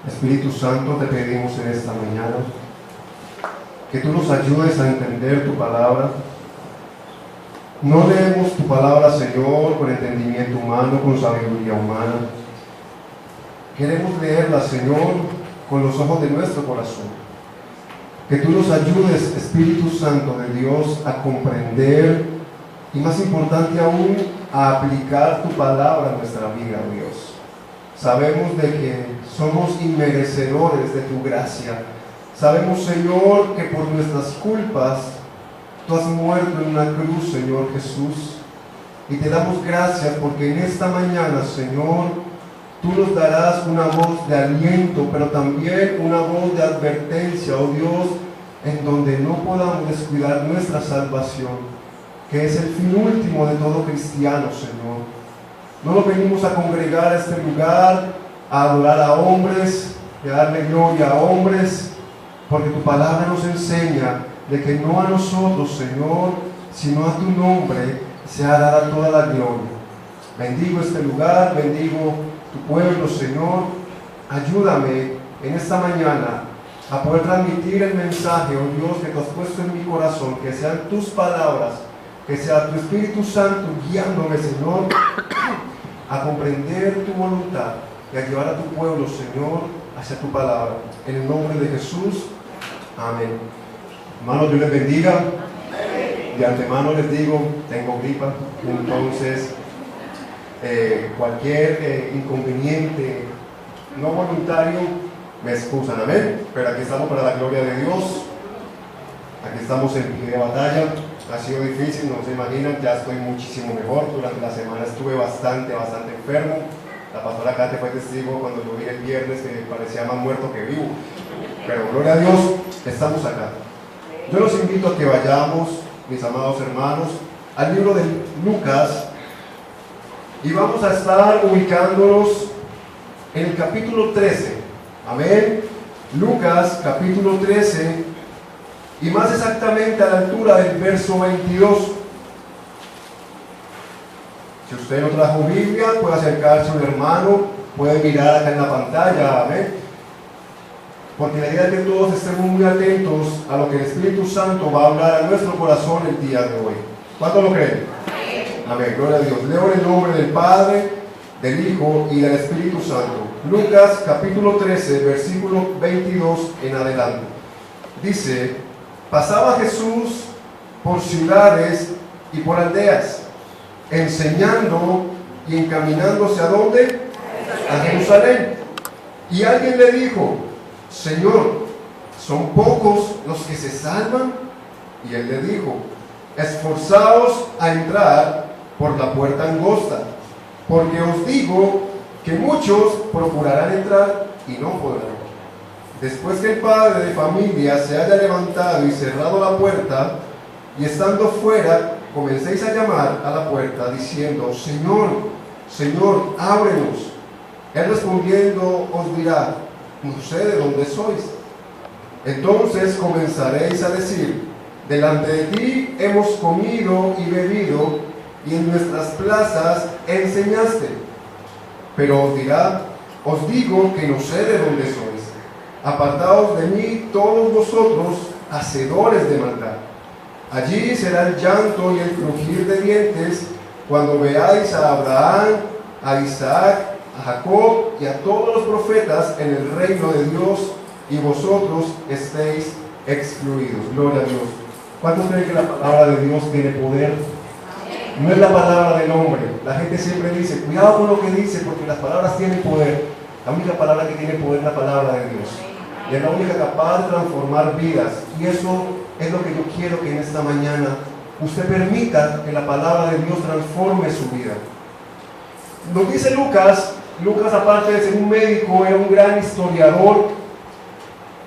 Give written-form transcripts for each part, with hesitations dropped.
Espíritu Santo, te pedimos en esta mañana que tú nos ayudes a entender tu palabra. No leemos tu palabra, Señor, con entendimiento humano, con sabiduría humana. Queremos leerla, Señor, con los ojos de nuestro corazón. Que tú nos ayudes, Espíritu Santo de Dios, a comprender y, más importante aún, a aplicar tu palabra a nuestra vida, Dios. Sabemos de que somos inmerecedores de tu gracia. Sabemos, Señor, que por nuestras culpas tú has muerto en una cruz, Señor Jesús. Y te damos gracias porque en esta mañana, Señor, tú nos darás una voz de aliento, pero también una voz de advertencia, oh Dios, en donde no podamos descuidar nuestra salvación, que es el fin último de todo cristiano, Señor. No nos venimos a congregar a este lugar, a adorar a hombres, y a darle gloria a hombres, porque tu palabra nos enseña de que no a nosotros, Señor, sino a tu nombre sea dada toda la gloria. Bendigo este lugar, bendigo tu pueblo, Señor. Ayúdame en esta mañana a poder transmitir el mensaje, oh Dios, que tú has puesto en mi corazón, que sean tus palabras, que sea tu Espíritu Santo guiándome, Señor, a comprender tu voluntad y a llevar a tu pueblo, Señor, hacia tu palabra. En el nombre de Jesús, amén. Hermanos, Dios les bendiga. De antemano les digo, tengo gripa, entonces cualquier inconveniente no voluntario me excusan, amén. Pero aquí estamos para la gloria de Dios. Aquí estamos en pie de batalla. Ha sido difícil, no se imaginan, ya estoy muchísimo mejor. Durante la semana estuve bastante enfermo. La pastora Kate fue testigo cuando yo vine el viernes que parecía más muerto que vivo. Pero gloria a Dios, estamos acá. Yo los invito a que vayamos, mis amados hermanos, al libro de Lucas, y vamos a estar ubicándonos en el capítulo 13. Amén. Lucas, capítulo 13. Y más exactamente a la altura del verso 22. Si usted no trajo Biblia, puede acercarse a un hermano, puede mirar acá en la pantalla, amén. Porque la idea es que todos estemos muy atentos a lo que el Espíritu Santo va a hablar a nuestro corazón el día de hoy. ¿Cuántos lo creen? Amén, gloria a Dios. Leo en el nombre del Padre, del Hijo y del Espíritu Santo. Lucas capítulo 13, versículo 22 en adelante. Dice: pasaba Jesús por ciudades y por aldeas, enseñando y encaminándose ¿a dónde? A Jerusalén. Y alguien le dijo: Señor, ¿son pocos los que se salvan? Y él le dijo: esforzaos a entrar por la puerta angosta, porque os digo que muchos procurarán entrar y no podrán. Después que el padre de familia se haya levantado y cerrado la puerta, y estando fuera, comencéis a llamar a la puerta, diciendo: Señor, Señor, ábrenos. Él respondiendo os dirá: no sé de dónde sois. Entonces comenzaréis a decir: delante de ti hemos comido y bebido, y en nuestras plazas enseñaste. Pero os dirá: os digo que no sé de dónde sois. Apartaos de mí todos vosotros, hacedores de maldad. Allí será el llanto y el crujir de dientes, cuando veáis a Abraham, a Isaac, a Jacob y a todos los profetas en el reino de Dios, y vosotros estéis excluidos. Gloria a Dios. ¿Cuántos creen que la palabra de Dios tiene poder? No es la palabra del hombre. La gente siempre dice: cuidado con lo que dice, porque las palabras tienen poder. La única palabra que tiene poder es la palabra de Dios. Y es la única capaz de transformar vidas. Y eso es lo que yo quiero que en esta mañana usted permita que la palabra de Dios transforme su vida. Nos dice Lucas, aparte de ser un médico, era un gran historiador,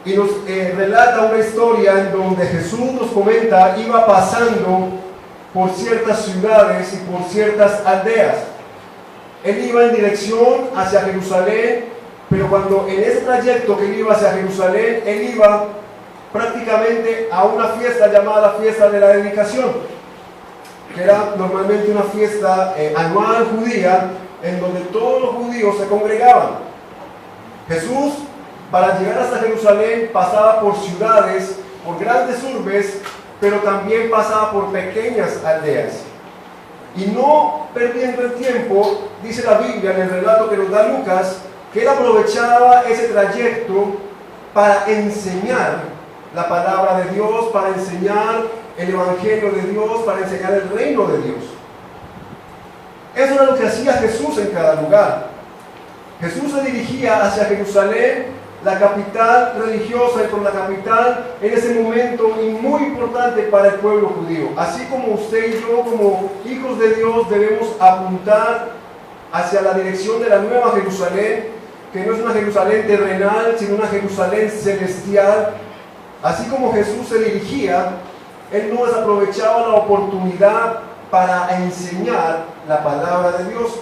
y nos relata una historia en donde Jesús nos comenta, iba pasando por ciertas ciudades y por ciertas aldeas. Él iba en dirección hacia Jerusalén, pero cuando en ese trayecto que él iba hacia Jerusalén, él iba prácticamente a una fiesta llamada la fiesta de la dedicación, que era normalmente una fiesta anual judía, en donde todos los judíos se congregaban. Jesús Para llegar hasta Jerusalén pasaba por ciudades, por grandes urbes, pero también pasaba por pequeñas aldeas. Y no perdiendo el tiempo, dice la Biblia en el relato que nos da Lucas, que él aprovechaba ese trayecto para enseñar la palabra de Dios, para enseñar el Evangelio de Dios, para enseñar el reino de Dios. Eso era lo que hacía Jesús en cada lugar. Jesús se dirigía hacia Jerusalén, la capital religiosa y por la capital en ese momento muy importante para el pueblo judío. Así como usted y yo, como hijos de Dios, debemos apuntar hacia la dirección de la nueva Jerusalén, que no es una Jerusalén terrenal, sino una Jerusalén celestial. Así como Jesús se dirigía, él no desaprovechaba la oportunidad para enseñar la palabra de Dios.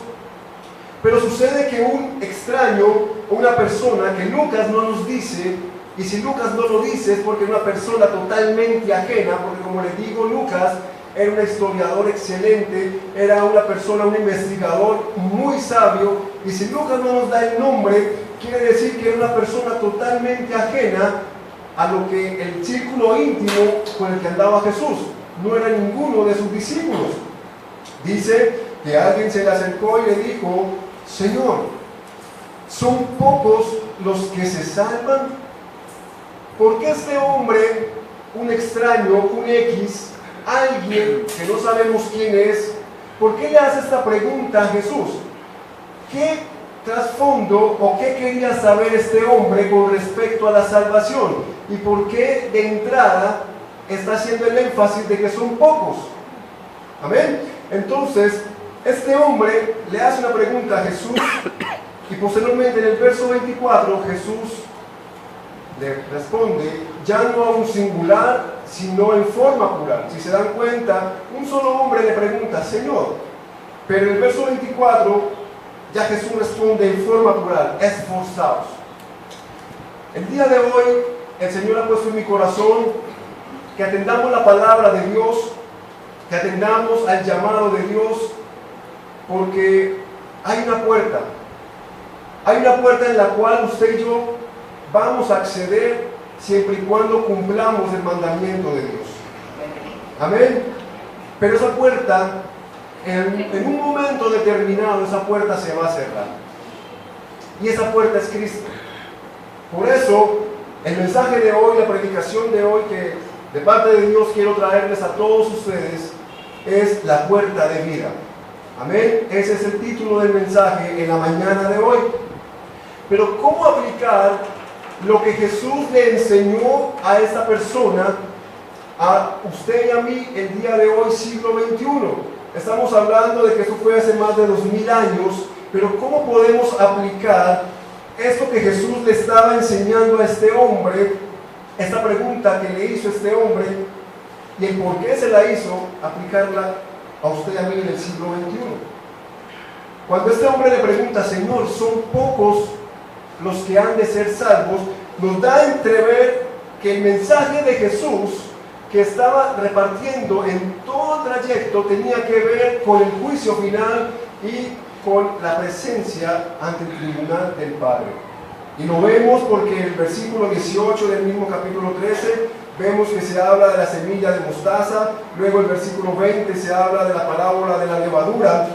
Pero sucede que un extraño, una persona que Lucas no nos dice, y si Lucas no lo dice es porque es una persona totalmente ajena, porque como les digo, Lucas era un historiador excelente, era una persona, un investigador muy sabio, y si Lucas no nos da el nombre, quiere decir que era una persona totalmente ajena a lo que el círculo íntimo con el que andaba Jesús. No era ninguno de sus discípulos. Dice que alguien se le acercó y le dijo: Señor, ¿son pocos los que se salvan? ¿Por qué este hombre, un extraño, un X, alguien que no sabemos quién es, por qué le hace esta pregunta a Jesús? ¿Qué trasfondo o qué quería saber este hombre con respecto a la salvación? ¿Y por qué de entrada está haciendo el énfasis de que son pocos? Amén. Entonces, este hombre le hace una pregunta a Jesús y posteriormente en el verso 24 Jesús le responde ya no a un singular, sino en forma plural. Si se dan cuenta, un solo hombre le pregunta: Señor, pero en el verso 24 ya Jesús responde en forma plural: esforzaos. El día de hoy el Señor ha puesto en mi corazón que atendamos la palabra de Dios, que atendamos al llamado de Dios, porque hay una puerta en la cual usted y yo vamos a acceder siempre y cuando cumplamos el mandamiento de Dios. Amén. Pero esa puerta, en un momento determinado, esa puerta se va a cerrar. Y esa puerta es Cristo. Por eso, el mensaje de hoy, la predicación de hoy que de parte de Dios quiero traerles a todos ustedes es la puerta de vida. Amén. Ese es el título del mensaje en la mañana de hoy. Pero ¿cómo aplicar lo que Jesús le enseñó a esta persona, a usted y a mí, el día de hoy, siglo XXI? Estamos hablando de que eso fue hace más de 2000 años, pero ¿cómo podemos aplicar esto que Jesús le estaba enseñando a este hombre, esta pregunta que le hizo este hombre, y el por qué se la hizo, aplicarla a usted y a mí en el siglo XXI? Cuando este hombre le pregunta: Señor, ¿son pocos los que han de ser salvos?, nos da a entrever que el mensaje de Jesús que estaba repartiendo en todo el trayecto tenía que ver con el juicio final y con la presencia ante el tribunal del Padre. Y lo vemos porque en el versículo 18 del mismo capítulo 13 vemos que se habla de la semilla de mostaza, luego el versículo 20 se habla de la parábola de la levadura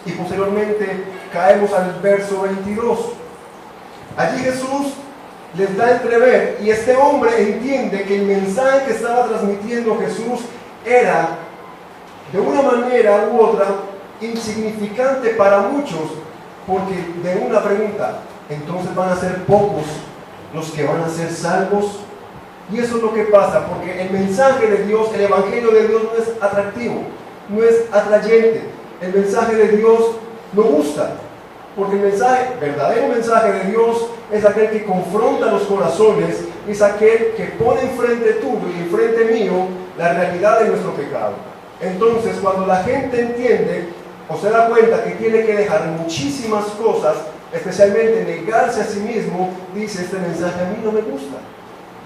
y posteriormente caemos al verso 22. Allí Jesús les da a entrever, y este hombre entiende que el mensaje que estaba transmitiendo Jesús era de una manera u otra insignificante para muchos, porque de una pregunta: entonces van a ser pocos los que van a ser salvos. Y eso es lo que pasa, porque el mensaje de Dios, el evangelio de Dios no es atractivo, no es atrayente. El mensaje de Dios no gusta, porque el mensaje, verdadero mensaje de Dios es aquel que confronta los corazones, es aquel que pone enfrente tuyo y enfrente mío la realidad de nuestro pecado. Entonces, cuando la gente entiende o se da cuenta que tiene que dejar muchísimas cosas, especialmente negarse a sí mismo, dice: este mensaje a mí no me gusta.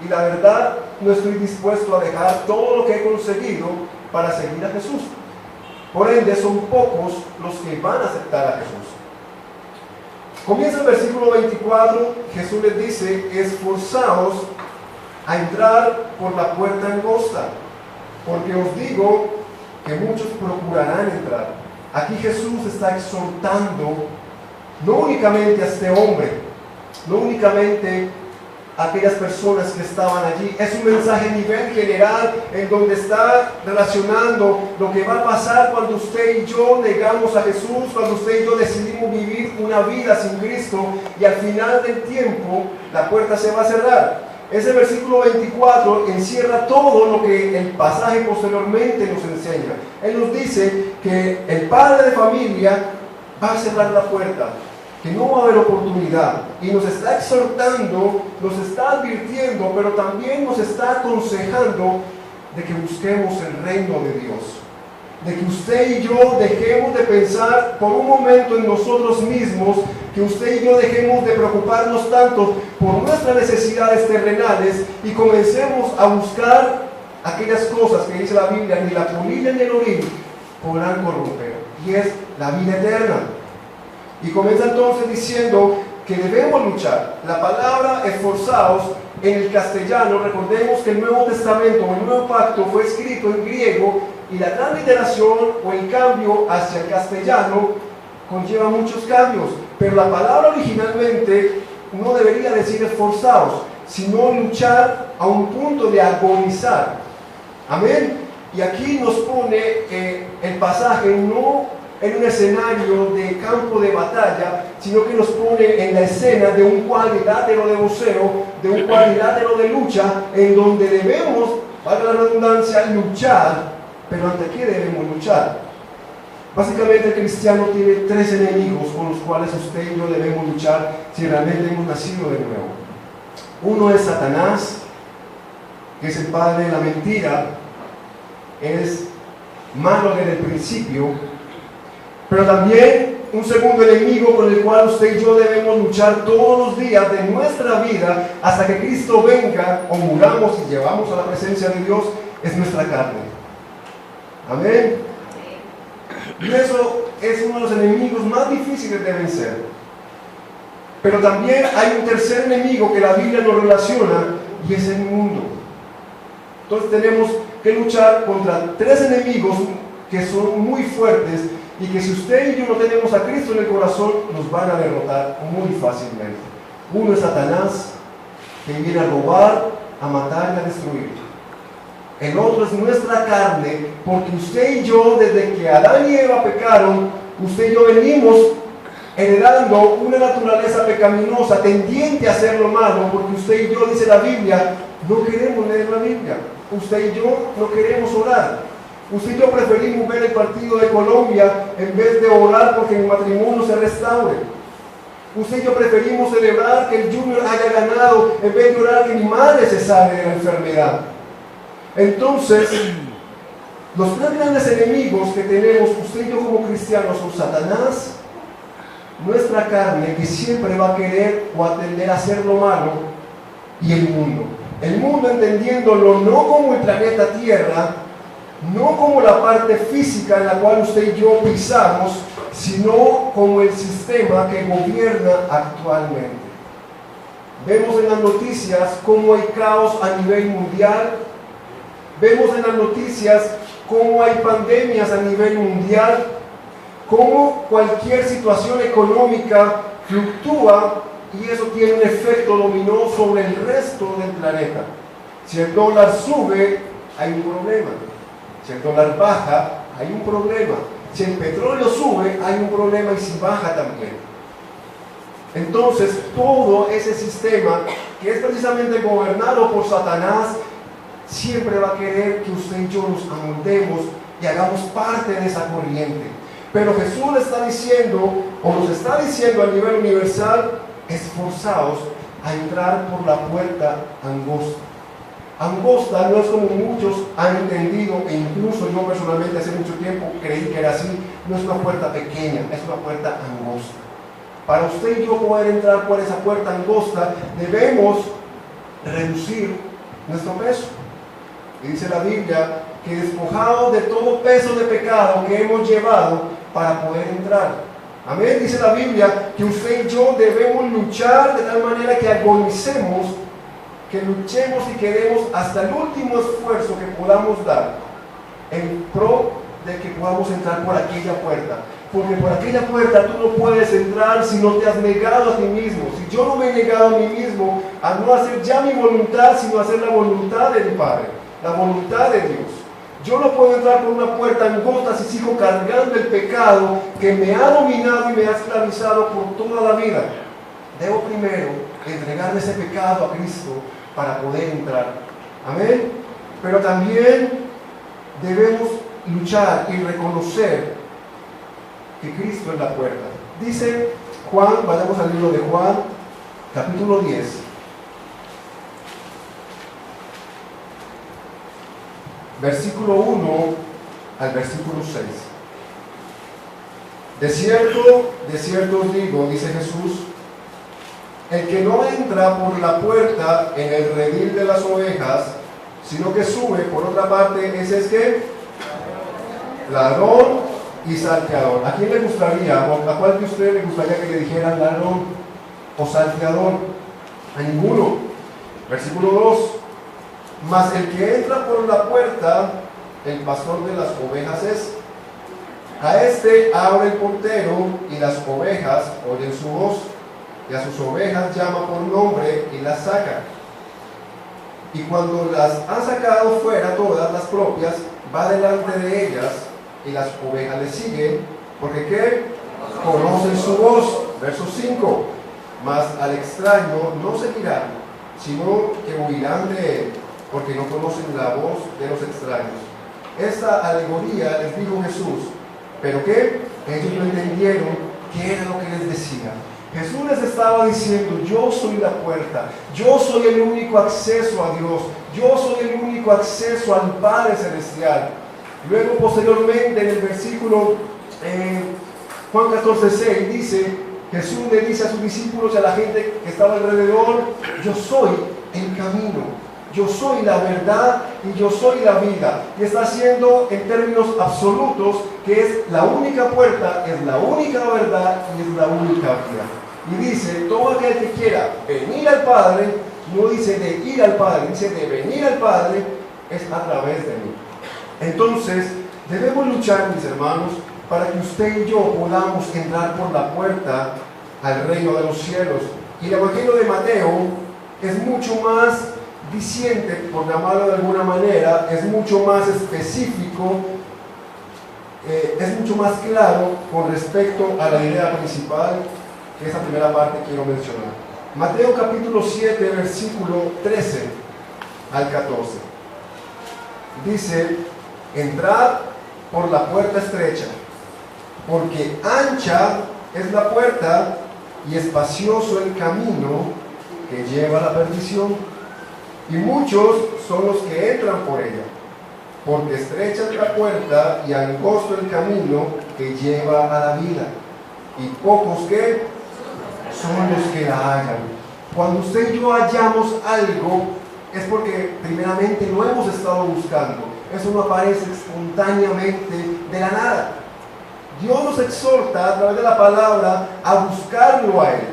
Y la verdad, no estoy dispuesto a dejar todo lo que he conseguido para seguir a Jesús. Por ende, son pocos los que van a aceptar a Jesús. Comienza el versículo 24, Jesús les dice, esforzaos a entrar por la puerta angosta, porque os digo que muchos procurarán entrar. Aquí Jesús está exhortando no únicamente a este hombre, no únicamente a aquellas personas que estaban allí, es un mensaje a nivel general en donde está relacionando lo que va a pasar cuando usted y yo negamos a Jesús, cuando usted y yo decidimos vivir una vida sin Cristo y al final del tiempo la puerta se va a cerrar. Ese versículo 24 encierra todo lo que el pasaje posteriormente nos enseña. Él nos dice que el padre de familia va a cerrar la puerta, que no va a haber oportunidad, y nos está exhortando, nos está advirtiendo, pero también nos está aconsejando de que busquemos el reino de Dios, de que usted y yo dejemos de pensar por un momento en nosotros mismos, que usted y yo dejemos de preocuparnos tanto por nuestras necesidades terrenales y comencemos a buscar aquellas cosas que dice la Biblia, ni la polilla ni el orín podrán corromper, y es la vida eterna. Y comienza entonces diciendo que debemos luchar. La palabra esforzaos en el castellano, recordemos que el Nuevo Testamento o el Nuevo Pacto fue escrito en griego y la transliteración o el cambio hacia el castellano conlleva muchos cambios, pero la palabra originalmente no debería decir esforzaos, sino luchar a un punto de agonizar. Amén. Y aquí nos pone el pasaje no en un escenario de campo de batalla, sino que nos pone en la escena de un cuadrilátero de boxeo, de un cuadrilátero de lucha, en donde debemos, valga la redundancia, luchar. Pero ¿ante qué debemos luchar? Básicamente el cristiano tiene tres enemigos con los cuales usted y yo debemos luchar si realmente hemos nacido de nuevo. Uno es Satanás, que es el padre de la mentira, es malo desde el principio. Pero también un segundo enemigo con el cual usted y yo debemos luchar todos los días de nuestra vida hasta que Cristo venga o muramos y llevamos a la presencia de Dios, es nuestra carne. Amén. Y eso es uno de los enemigos más difíciles de vencer. Pero también hay un tercer enemigo que la Biblia nos relaciona y es el mundo. Entonces tenemos que luchar contra tres enemigos que son muy fuertes y que si usted y yo no tenemos a Cristo en el corazón, nos van a derrotar muy fácilmente. Uno es Satanás, que viene a robar, a matar y a destruir. El otro es nuestra carne, porque usted y yo, desde que Adán y Eva pecaron, usted y yo venimos heredando una naturaleza pecaminosa, tendiente a hacer lo malo, porque usted y yo, dice la Biblia, no queremos leer la Biblia. Usted y yo no queremos orar. Usted y yo preferimos ver el partido de Colombia en vez de orar porque mi matrimonio se restaure. Usted y yo preferimos celebrar que el Junior haya ganado en vez de orar que mi madre se sane de la enfermedad. Entonces, los tres grandes enemigos que tenemos usted y yo como cristianos son Satanás, nuestra carne, que siempre va a querer o a tender a hacer lo malo, y el mundo. El mundo entendiéndolo no como el planeta Tierra, no como la parte física en la cual usted y yo pisamos, sino como el sistema que gobierna actualmente. Vemos en las noticias cómo hay caos a nivel mundial, vemos en las noticias cómo hay pandemias a nivel mundial, cómo cualquier situación económica fluctúa y eso tiene un efecto dominó sobre el resto del planeta. Si el dólar sube, hay un problema. Si el dólar baja, hay un problema. Si el petróleo sube, hay un problema y si baja también. Entonces, todo ese sistema, que es precisamente gobernado por Satanás, siempre va a querer que usted y yo nos amoldemos y hagamos parte de esa corriente. Pero Jesús le está diciendo, o nos está diciendo a nivel universal, esforzaos a entrar por la puerta angosta. Angosta no es como muchos han entendido, e incluso yo personalmente hace mucho tiempo creí que era así. No es una puerta pequeña, es una puerta angosta. Para usted y yo poder entrar por esa puerta angosta, debemos reducir nuestro peso. Y dice la Biblia que despojados de todo peso de pecado que hemos llevado para poder entrar. Amén. Dice la Biblia que usted y yo debemos luchar de tal manera que agonicemos, que luchemos y queremos hasta el último esfuerzo que podamos dar en pro de que podamos entrar por aquella puerta. Porque por aquella puerta tú no puedes entrar si no te has negado a ti mismo. Si yo no me he negado a mí mismo a no hacer ya mi voluntad, sino hacer la voluntad de mi Padre, la voluntad de Dios. Yo no puedo entrar por una puerta angosta si sigo cargando el pecado que me ha dominado y me ha esclavizado por toda la vida. Debo primero entregarle ese pecado a Cristo para poder entrar. Amén. Pero también debemos luchar y reconocer que Cristo es la puerta. Dice Juan, vayamos al libro de Juan, capítulo 10. Versículo 1 al versículo 6. De cierto os digo, dice Jesús, el que no entra por la puerta en el redil de las ovejas, sino que sube por otra parte, ese es que ladrón y salteador. ¿A quién le gustaría, o a cuál de ustedes le gustaría que le dijeran ladrón o salteador? A ninguno. Versículo 2. Mas el que entra por la puerta, el pastor de las ovejas es. A este abre el portero y las ovejas oyen su voz, y a sus ovejas llama por nombre y las saca. Y cuando las ha sacado fuera todas las propias, va delante de ellas, y las ovejas le siguen, porque ¿qué? Conocen su voz. Verso 5. Mas al extraño no seguirán, sino que huirán de él, porque no conocen la voz de los extraños. Esta alegoría les dijo Jesús, pero ¿qué? Ellos no entendieron qué era lo que les decía. Jesús les estaba diciendo, yo soy la puerta, yo soy el único acceso a Dios, yo soy el único acceso al Padre Celestial. Luego, posteriormente, en el versículo Juan 14:6 dice, Jesús le dice a sus discípulos y a la gente que estaba alrededor, yo soy el camino, yo soy la verdad y yo soy la vida. Y está haciendo en términos absolutos que es la única puerta, es la única verdad y es la única vida. Y dice, todo aquel que quiera venir al Padre, no dice de ir al Padre, dice de venir al Padre, es a través de mí. Entonces, debemos luchar, mis hermanos, para que usted y yo podamos entrar por la puerta al reino de los cielos. Y el Evangelio de Mateo es mucho más diciente, por llamarlo de alguna manera, es mucho más específico, es mucho más claro con respecto a la idea principal, que esa primera parte quiero mencionar. Mateo capítulo 7, versículo 13 al 14. Dice, entrad por la puerta estrecha, porque ancha es la puerta y espacioso el camino que lleva a la perdición, y muchos son los que entran por ella, porque estrecha es la puerta y angosto el camino que lleva a la vida, y pocos que son los que la hallan. Cuando usted y yo hallamos algo, es porque primeramente lo hemos estado buscando. Eso no aparece espontáneamente de la nada. Dios nos exhorta a través de la palabra a buscarlo a Él,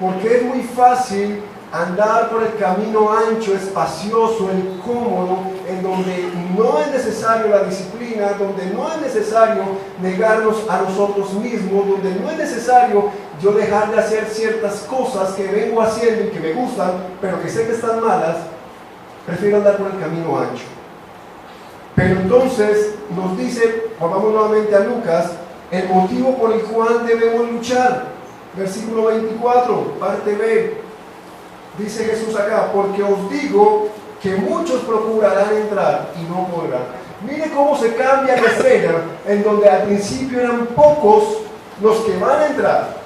porque es muy fácil andar por el camino ancho, espacioso, el cómodo, en donde no es necesario la disciplina, donde no es necesario negarnos a nosotros mismos, donde no es necesario yo dejar de hacer ciertas cosas que vengo haciendo y que me gustan, pero que sé que están malas. Prefiero andar por el camino ancho. Pero entonces nos dice, vamos nuevamente a Lucas, el motivo por el cual debemos luchar. Versículo 24, parte B. Dice Jesús acá, porque os digo que muchos procurarán entrar y no podrán. Mire cómo se cambia la escena, en donde al principio eran pocos los que van a entrar.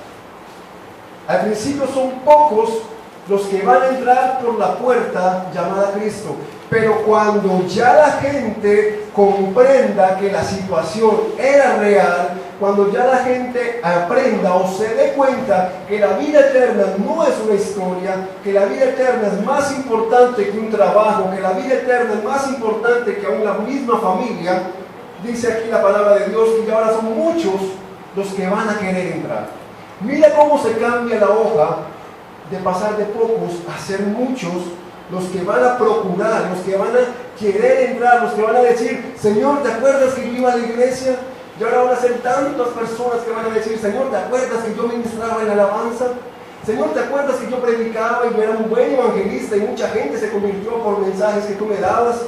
Al principio son pocos los que van a entrar por la puerta llamada Cristo. Pero cuando ya la gente comprenda que la situación era real, cuando ya la gente aprenda o se dé cuenta que la vida eterna no es una historia, que la vida eterna es más importante que un trabajo, que la vida eterna es más importante que aún la misma familia, dice aquí la palabra de Dios que ahora son muchos los que van a querer entrar. Mira cómo se cambia la hoja de pasar de pocos a ser muchos, los que van a procurar, los que van a querer entrar, los que van a decir, Señor, ¿te acuerdas que yo iba a la iglesia? Y ahora van a ser tantas personas que van a decir, Señor, ¿te acuerdas que yo ministraba en la alabanza? Señor, ¿te acuerdas que yo predicaba y yo era un buen evangelista y mucha gente se convirtió por mensajes que tú me dabas?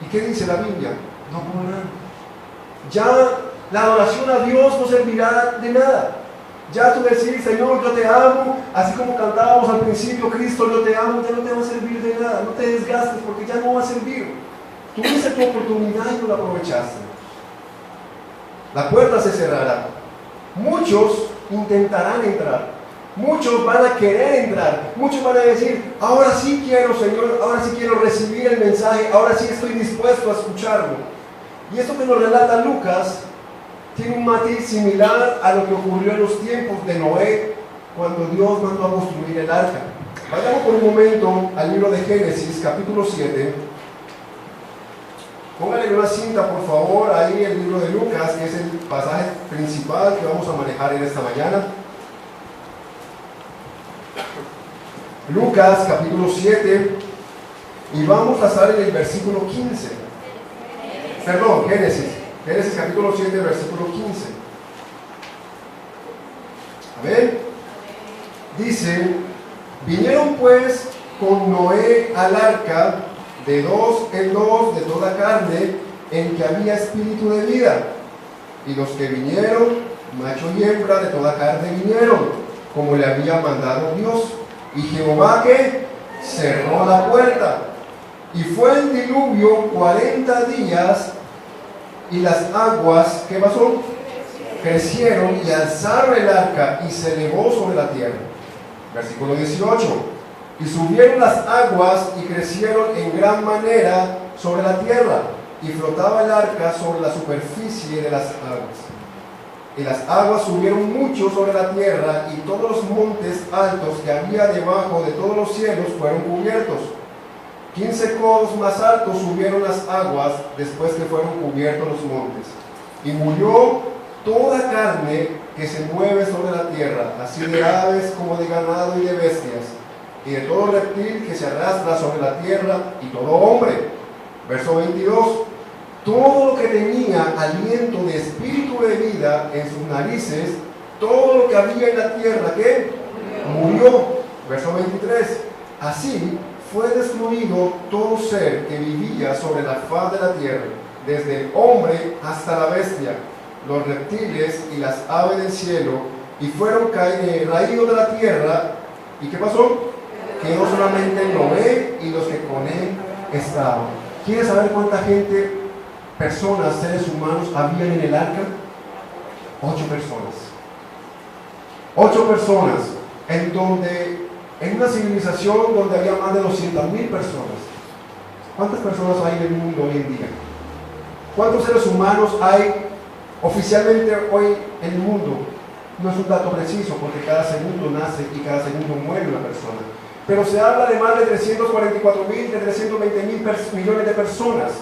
¿Y qué dice la Biblia? No podrán. Ya la adoración a Dios no servirá de nada. Ya tú decir, Señor, yo te amo, así como cantábamos al principio, Cristo, yo te amo, ya no te va a servir de nada. No te desgastes porque ya no va a servir. Tuviste tu oportunidad y no la aprovechaste. La puerta se cerrará. Muchos intentarán entrar. Muchos van a querer entrar. Muchos van a decir, ahora sí quiero, Señor, ahora sí quiero recibir el mensaje, ahora sí estoy dispuesto a escucharlo. Y esto que nos relata Lucas tiene un matiz similar a lo que ocurrió en los tiempos de Noé, cuando Dios mandó a construir el arca. Vayamos por un momento al libro de Génesis, capítulo 7. Póngale una cinta, por favor, ahí el libro de Lucas, que es el pasaje principal que vamos a manejar en esta mañana. Lucas, capítulo 7, y vamos a estar en el versículo 15. Perdón, Génesis capítulo 7, versículo 15. A ver, dice, vinieron pues con Noé al arca, de dos en dos de toda carne, en que había espíritu de vida. Y los que vinieron, macho y hembra de toda carne vinieron, como le había mandado Dios. Y Jehová que cerró la puerta. Y fue el diluvio 40 días, y las aguas, ¿qué pasó? Crecieron y alzaron el arca y se elevó sobre la tierra. Versículo 18. Y subieron las aguas y crecieron en gran manera sobre la tierra, y flotaba el arca sobre la superficie de las aguas. Y las aguas subieron mucho sobre la tierra, y todos los montes altos que había debajo de todos los cielos fueron cubiertos. 15 codos más altos subieron las aguas después que fueron cubiertos los montes. Y murió toda carne que se mueve sobre la tierra, así de aves como de ganado y de bestias, y de todo reptil que se arrastra sobre la tierra, y todo hombre. Verso 22. Todo lo que tenía aliento de espíritu de vida en sus narices, todo lo que había en la tierra, ¿qué? Murió. Verso 23. Así fue destruido todo ser que vivía sobre la faz de la tierra, desde el hombre hasta la bestia, los reptiles y las aves del cielo, y fueron raídos de la tierra. ¿Y qué pasó? Quedó solamente Noé y los que con él estaban. ¿Quieres saber cuánta gente, personas, seres humanos habían en el arca? 8 personas. 8 personas, en una civilización donde había más de 200,000 personas. ¿Cuántas personas hay en el mundo hoy en día? ¿Cuántos seres humanos hay oficialmente hoy en el mundo? No es un dato preciso, porque cada segundo nace y cada segundo muere una persona. Pero se habla de más de 344,000, de 320,000 millones de personas.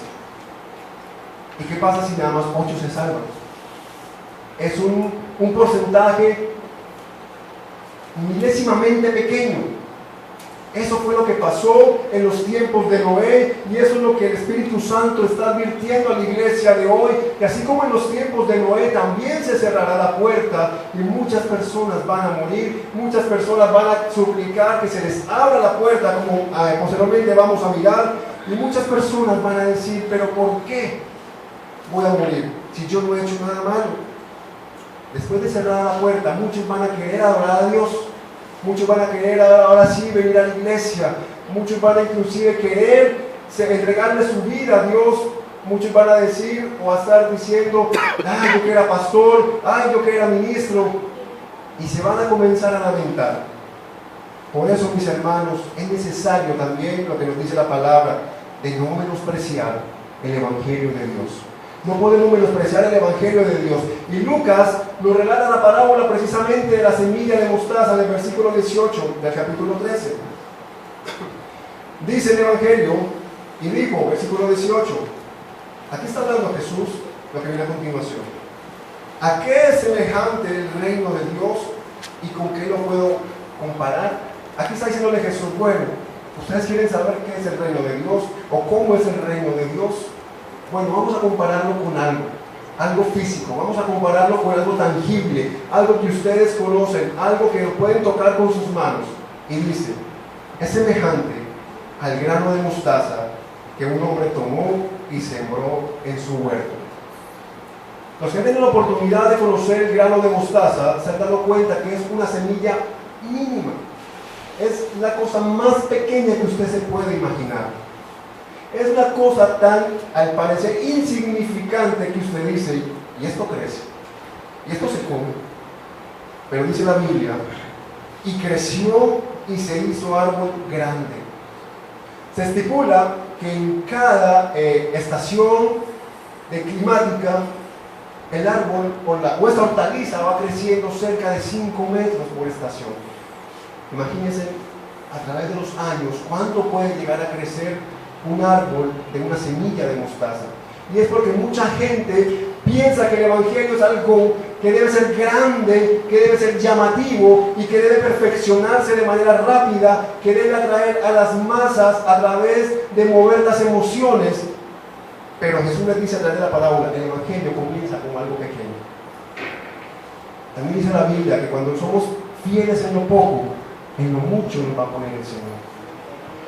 ¿Y qué pasa si nada más 8 se salvan? Es un porcentaje milésimamente pequeño. Eso fue lo que pasó en los tiempos de Noé, y eso es lo que el Espíritu Santo está advirtiendo a la iglesia de hoy, que así como en los tiempos de Noé también se cerrará la puerta y muchas personas van a morir, muchas personas van a suplicar que se les abra la puerta, como posteriormente vamos a mirar, y muchas personas van a decir, pero ¿por qué voy a morir si yo no he hecho nada malo? Después de cerrar la puerta, muchos van a querer adorar a Dios. Muchos van a querer ahora sí venir a la iglesia. Muchos van a inclusive querer entregarle su vida a Dios. Muchos van a decir o a estar diciendo, ay, yo que era pastor, ay, yo que era ministro. Y se van a comenzar a lamentar. Por eso, mis hermanos, es necesario también lo que nos dice la palabra, de no menospreciar el Evangelio de Dios. No podemos menospreciar el Evangelio de Dios. Y Lucas nos relata la parábola precisamente de la semilla de mostaza en el versículo 18 del capítulo 13. Dice el Evangelio, y dijo, versículo 18, aquí está hablando Jesús, lo que viene a continuación. ¿A qué es semejante el reino de Dios y con qué lo puedo comparar? Aquí está diciéndole Jesús, bueno, ¿ustedes quieren saber qué es el reino de Dios o cómo es el reino de Dios? Bueno, vamos a compararlo con algo físico, vamos a compararlo con algo tangible, algo que ustedes conocen, algo que pueden tocar con sus manos. Y dice, es semejante al grano de mostaza que un hombre tomó y sembró en su huerto. Los que han tenido la oportunidad de conocer el grano de mostaza se han dado cuenta que es una semilla mínima. Es la cosa más pequeña que usted se puede imaginar. Es una cosa tan, al parecer, insignificante que usted dice, y esto crece, y esto se come. Pero dice la Biblia, y creció y se hizo árbol grande. Se estipula que en cada estación climática, el árbol o esta hortaliza va creciendo cerca de 5 metros por estación. Imagínense a través de los años cuánto puede llegar a crecer un árbol de una semilla de mostaza. Y es porque mucha gente piensa que el Evangelio es algo que debe ser grande, que debe ser llamativo y que debe perfeccionarse de manera rápida, que debe atraer a las masas a través de mover las emociones. Pero Jesús les dice a través de la parábola, el Evangelio comienza con algo pequeño. También dice la Biblia que cuando somos fieles en lo poco, en lo mucho nos va a poner el Señor.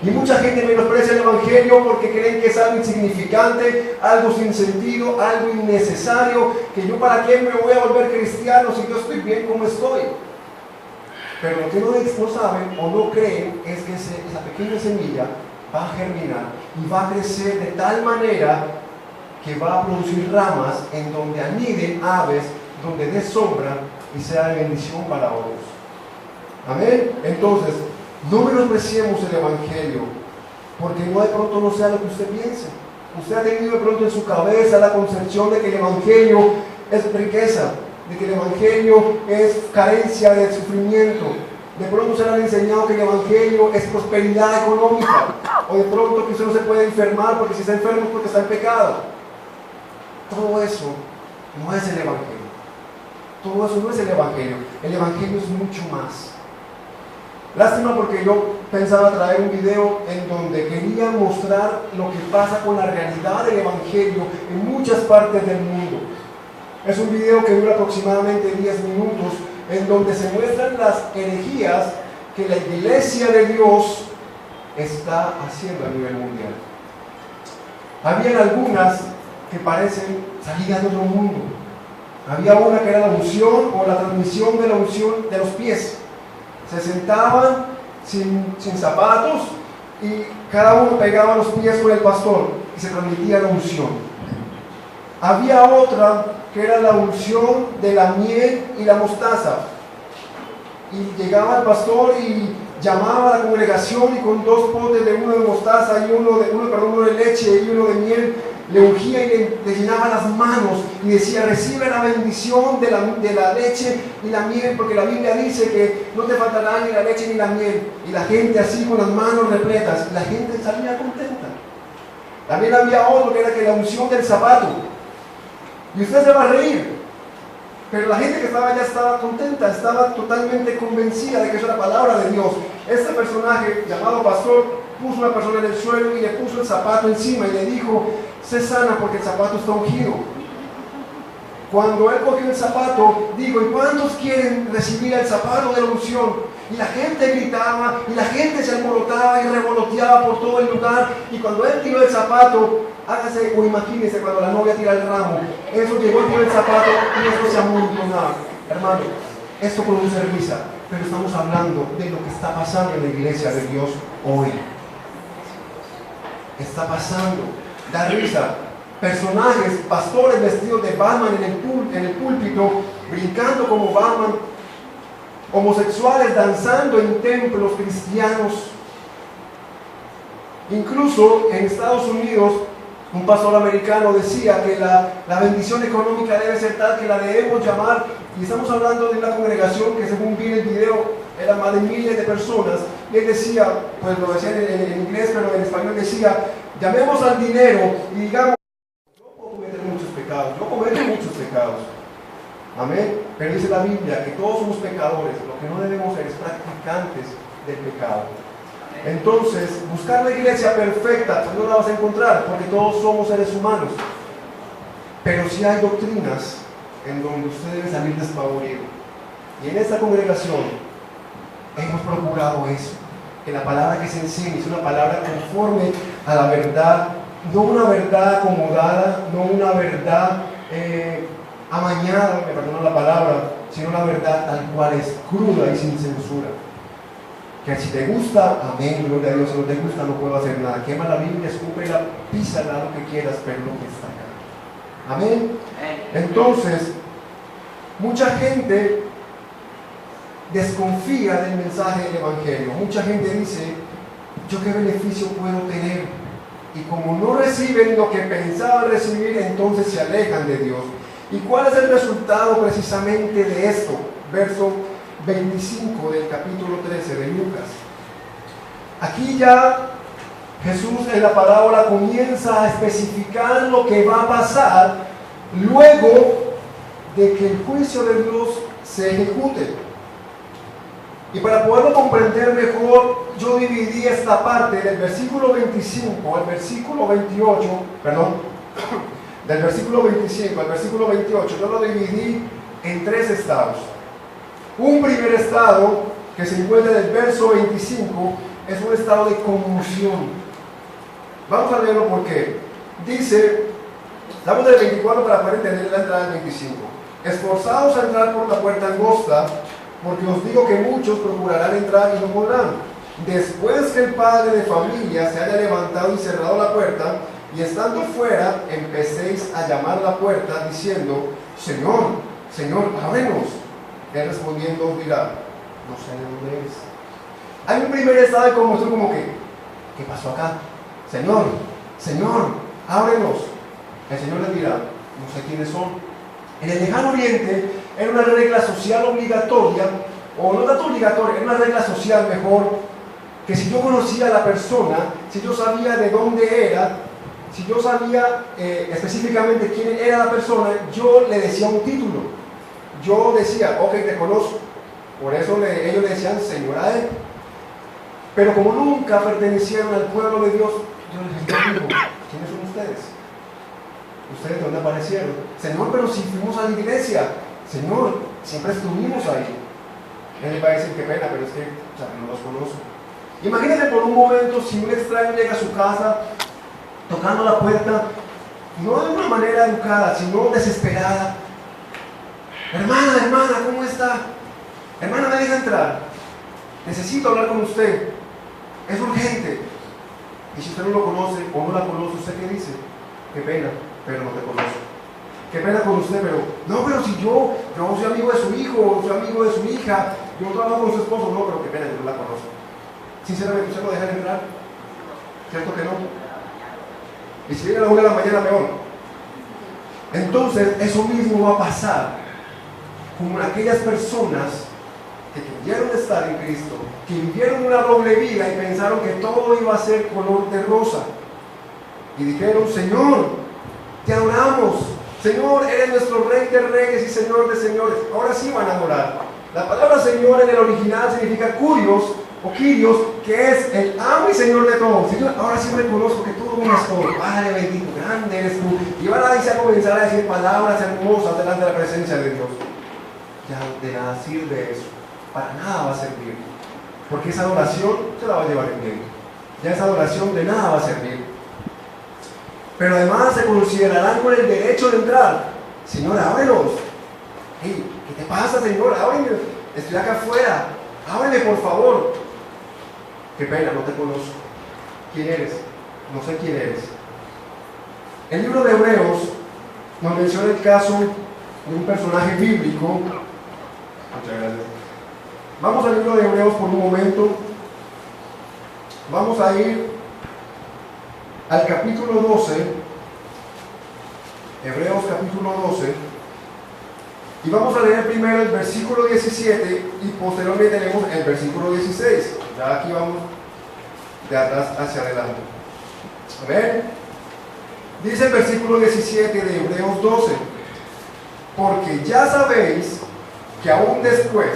Y mucha gente menosprecia el Evangelio porque creen que es algo insignificante, algo sin sentido, algo innecesario, que yo para qué me voy a volver cristiano si yo estoy bien como estoy. Pero lo que no saben o no creen es que esa pequeña semilla va a germinar y va a crecer de tal manera que va a producir ramas en donde aniden aves, donde dé sombra y sea de bendición para otros. Amén. Entonces, no menospreciemos el Evangelio, porque no de pronto no sea lo que usted piense. Usted ha tenido de pronto en su cabeza la concepción de que el Evangelio es riqueza, de que el Evangelio es carencia de sufrimiento. De pronto se le han enseñado que el Evangelio es prosperidad económica, o de pronto que usted no se puede enfermar porque si está enfermo es porque está en pecado. Todo eso no es el Evangelio. Todo eso no es el Evangelio. El Evangelio es mucho más. Lástima porque yo pensaba traer un video en donde quería mostrar lo que pasa con la realidad del Evangelio en muchas partes del mundo. Es un video que dura aproximadamente 10 minutos en donde se muestran las herejías que la Iglesia de Dios está haciendo a nivel mundial. Habían algunas que parecen salidas de otro mundo. Había una que era la unción o la transmisión de la unción de los pies. Se sentaban sin zapatos y cada uno pegaba los pies con el pastor y se transmitía la unción. Había otra que era la unción de la miel y la mostaza. Y llegaba el pastor y llamaba a la congregación y con 2 potes de uno de mostaza y uno de leche y uno de miel, le ungía y le llenaba las manos y decía, recibe la bendición de la leche y la miel, porque la Biblia dice que no te faltará ni la leche ni la miel. Y la gente así con las manos repletas, y la gente salía contenta. También había otro que era que la unción del zapato. Y usted se va a reír, pero la gente que estaba allá estaba contenta, estaba totalmente convencida de que eso era palabra de Dios. Este personaje llamado pastor puso a una persona en el suelo y le puso el zapato encima y le dijo, sé sana porque el zapato está ungido. Cuando él cogió el zapato, dijo, ¿y cuántos quieren recibir el zapato de la unción? Y la gente gritaba, y la gente se alborotaba y revoloteaba por todo el lugar. Y cuando él tiró el zapato, hágase o imagínese cuando la novia tira el ramo, eso llegó a tirar el zapato y eso se amontonaba. Hermano, esto produce risa, pero estamos hablando de lo que está pasando en la iglesia de Dios hoy. Está pasando, da risa. Personajes, pastores vestidos de Batman en el púlpito, brincando como Batman, homosexuales danzando en templos cristianos. Incluso en Estados Unidos, un pastor americano decía que la bendición económica debe ser tal que la debemos llamar, y estamos hablando de una congregación que según vi en el video, eran más de miles de personas, y él decía, pues lo decía en inglés, pero en español decía, llamemos al dinero y digamos, yo cometo muchos pecados, Amén. Pero dice la Biblia que todos somos pecadores. Lo que no debemos ser es practicantes del pecado. Entonces, buscar la iglesia perfecta, pues no la vas a encontrar, porque todos somos seres humanos. Pero sí hay doctrinas en donde usted debe salir despavorido. Y en esta congregación hemos procurado eso, que la palabra que se enseñe es una palabra conforme a la verdad, no una verdad acomodada, no una verdad amañada, me perdono la palabra, sino la verdad tal cual es, cruda y sin censura. Que si te gusta, amén, gloria a Dios. Si no te gusta, no puedo hacer nada. Quema la Biblia, escúpela, písala, lo que quieras, pero lo que está acá. Amén. Entonces, mucha gente desconfía del mensaje del Evangelio. Mucha gente dice, ¿yo qué beneficio puedo tener? Y como no reciben lo que pensaban recibir, entonces se alejan de Dios. ¿Y cuál es el resultado precisamente de esto? Verso 25 del capítulo 13 de Lucas. Aquí ya Jesús en la parábola comienza a especificar lo que va a pasar luego de que el juicio de Dios se ejecute. Y para poderlo comprender mejor, yo dividí esta parte del versículo 25 al versículo 28, perdón, del versículo 25 al versículo 28, yo lo dividí en 3 estados. Un primer estado, que se encuentra en el verso 25, es un estado de conmoción. Vamos a leerlo porque dice, estamos del 24 para poder entender la entrada del 25. Esforzaos a entrar por la puerta angosta, porque os digo que muchos procurarán entrar y no podrán. Después que el padre de familia se haya levantado y cerrado la puerta, y estando fuera, empecéis a llamar a la puerta, diciendo, Señor, Señor, ábrenos. Él respondiendo os dirá, no sé de dónde eres. Hay un primer estado de conmoción como que, ¿qué pasó acá? Señor, Señor, ábrenos. El Señor les dirá, no sé quiénes son. En el lejano oriente era una regla social obligatoria, o no tanto obligatoria, era una regla social mejor, que si yo conocía a la persona, si yo sabía de dónde era, si yo sabía específicamente quién era la persona, yo le decía un título. Yo decía, ok, te conozco. Por eso ellos le decían Señor a él. Pero como nunca pertenecieron al pueblo de Dios, yo les digo, ¿quiénes son ustedes? ¿Ustedes de dónde aparecieron? Señor, pero si fuimos a la iglesia. Señor, siempre estuvimos ahí. Él va a decir, qué pena, pero es que no los conozco. Imagínense por un momento si un extraño llega a su casa tocando la puerta, no de una manera educada, sino desesperada. Hermana, ¿cómo está? Hermana, me deja entrar. Necesito hablar con usted. Es urgente. Y si usted no lo conoce o no la conoce, ¿usted qué dice? Qué pena, pero no te conozco. Qué pena con usted, pero si yo soy amigo de su hijo, soy amigo de su hija, yo trabajo con su esposo, no, pero qué pena, yo no la conozco. Sinceramente, ¿usted lo deja entrar? ¿Cierto que no? Y si viene a la 1 de la mañana, peor. Entonces, eso mismo va a pasar como aquellas personas que creyeron estar en Cristo, que vivieron una doble vida y pensaron que todo iba a ser color de rosa. Y dijeron, Señor, te adoramos. Señor, eres nuestro Rey de Reyes y Señor de Señores. Ahora sí van a adorar. La palabra Señor en el original significa Kurios o Kyrios, que es el amo y Señor de todos. Señor, ahora sí reconozco que tú dominas todo. Padre bendito, grande eres tú. Y ahora dice a comenzar a decir palabras hermosas delante de la presencia de Dios. Ya de nada sirve eso, para nada va a servir, porque esa adoración se la va a llevar en medio, ya esa adoración de nada va a servir. Pero además se considerarán con el derecho de entrar. Señor, ábrenos. Hey, ¿qué te pasa, Señor? Ábreme, estoy acá afuera, ábreme por favor. Qué pena, no te conozco. ¿Quién eres? No sé quién eres. El libro de Hebreos nos menciona el caso de un personaje bíblico. Muchas gracias. Vamos al libro de Hebreos por un momento. Vamos a ir al capítulo 12. Hebreos capítulo 12. Y vamos a leer primero el versículo 17 y posteriormente leemos el versículo 16. Ya aquí vamos de atrás hacia adelante. A ver. Dice el versículo 17 de Hebreos 12. porque ya sabéis que aún después,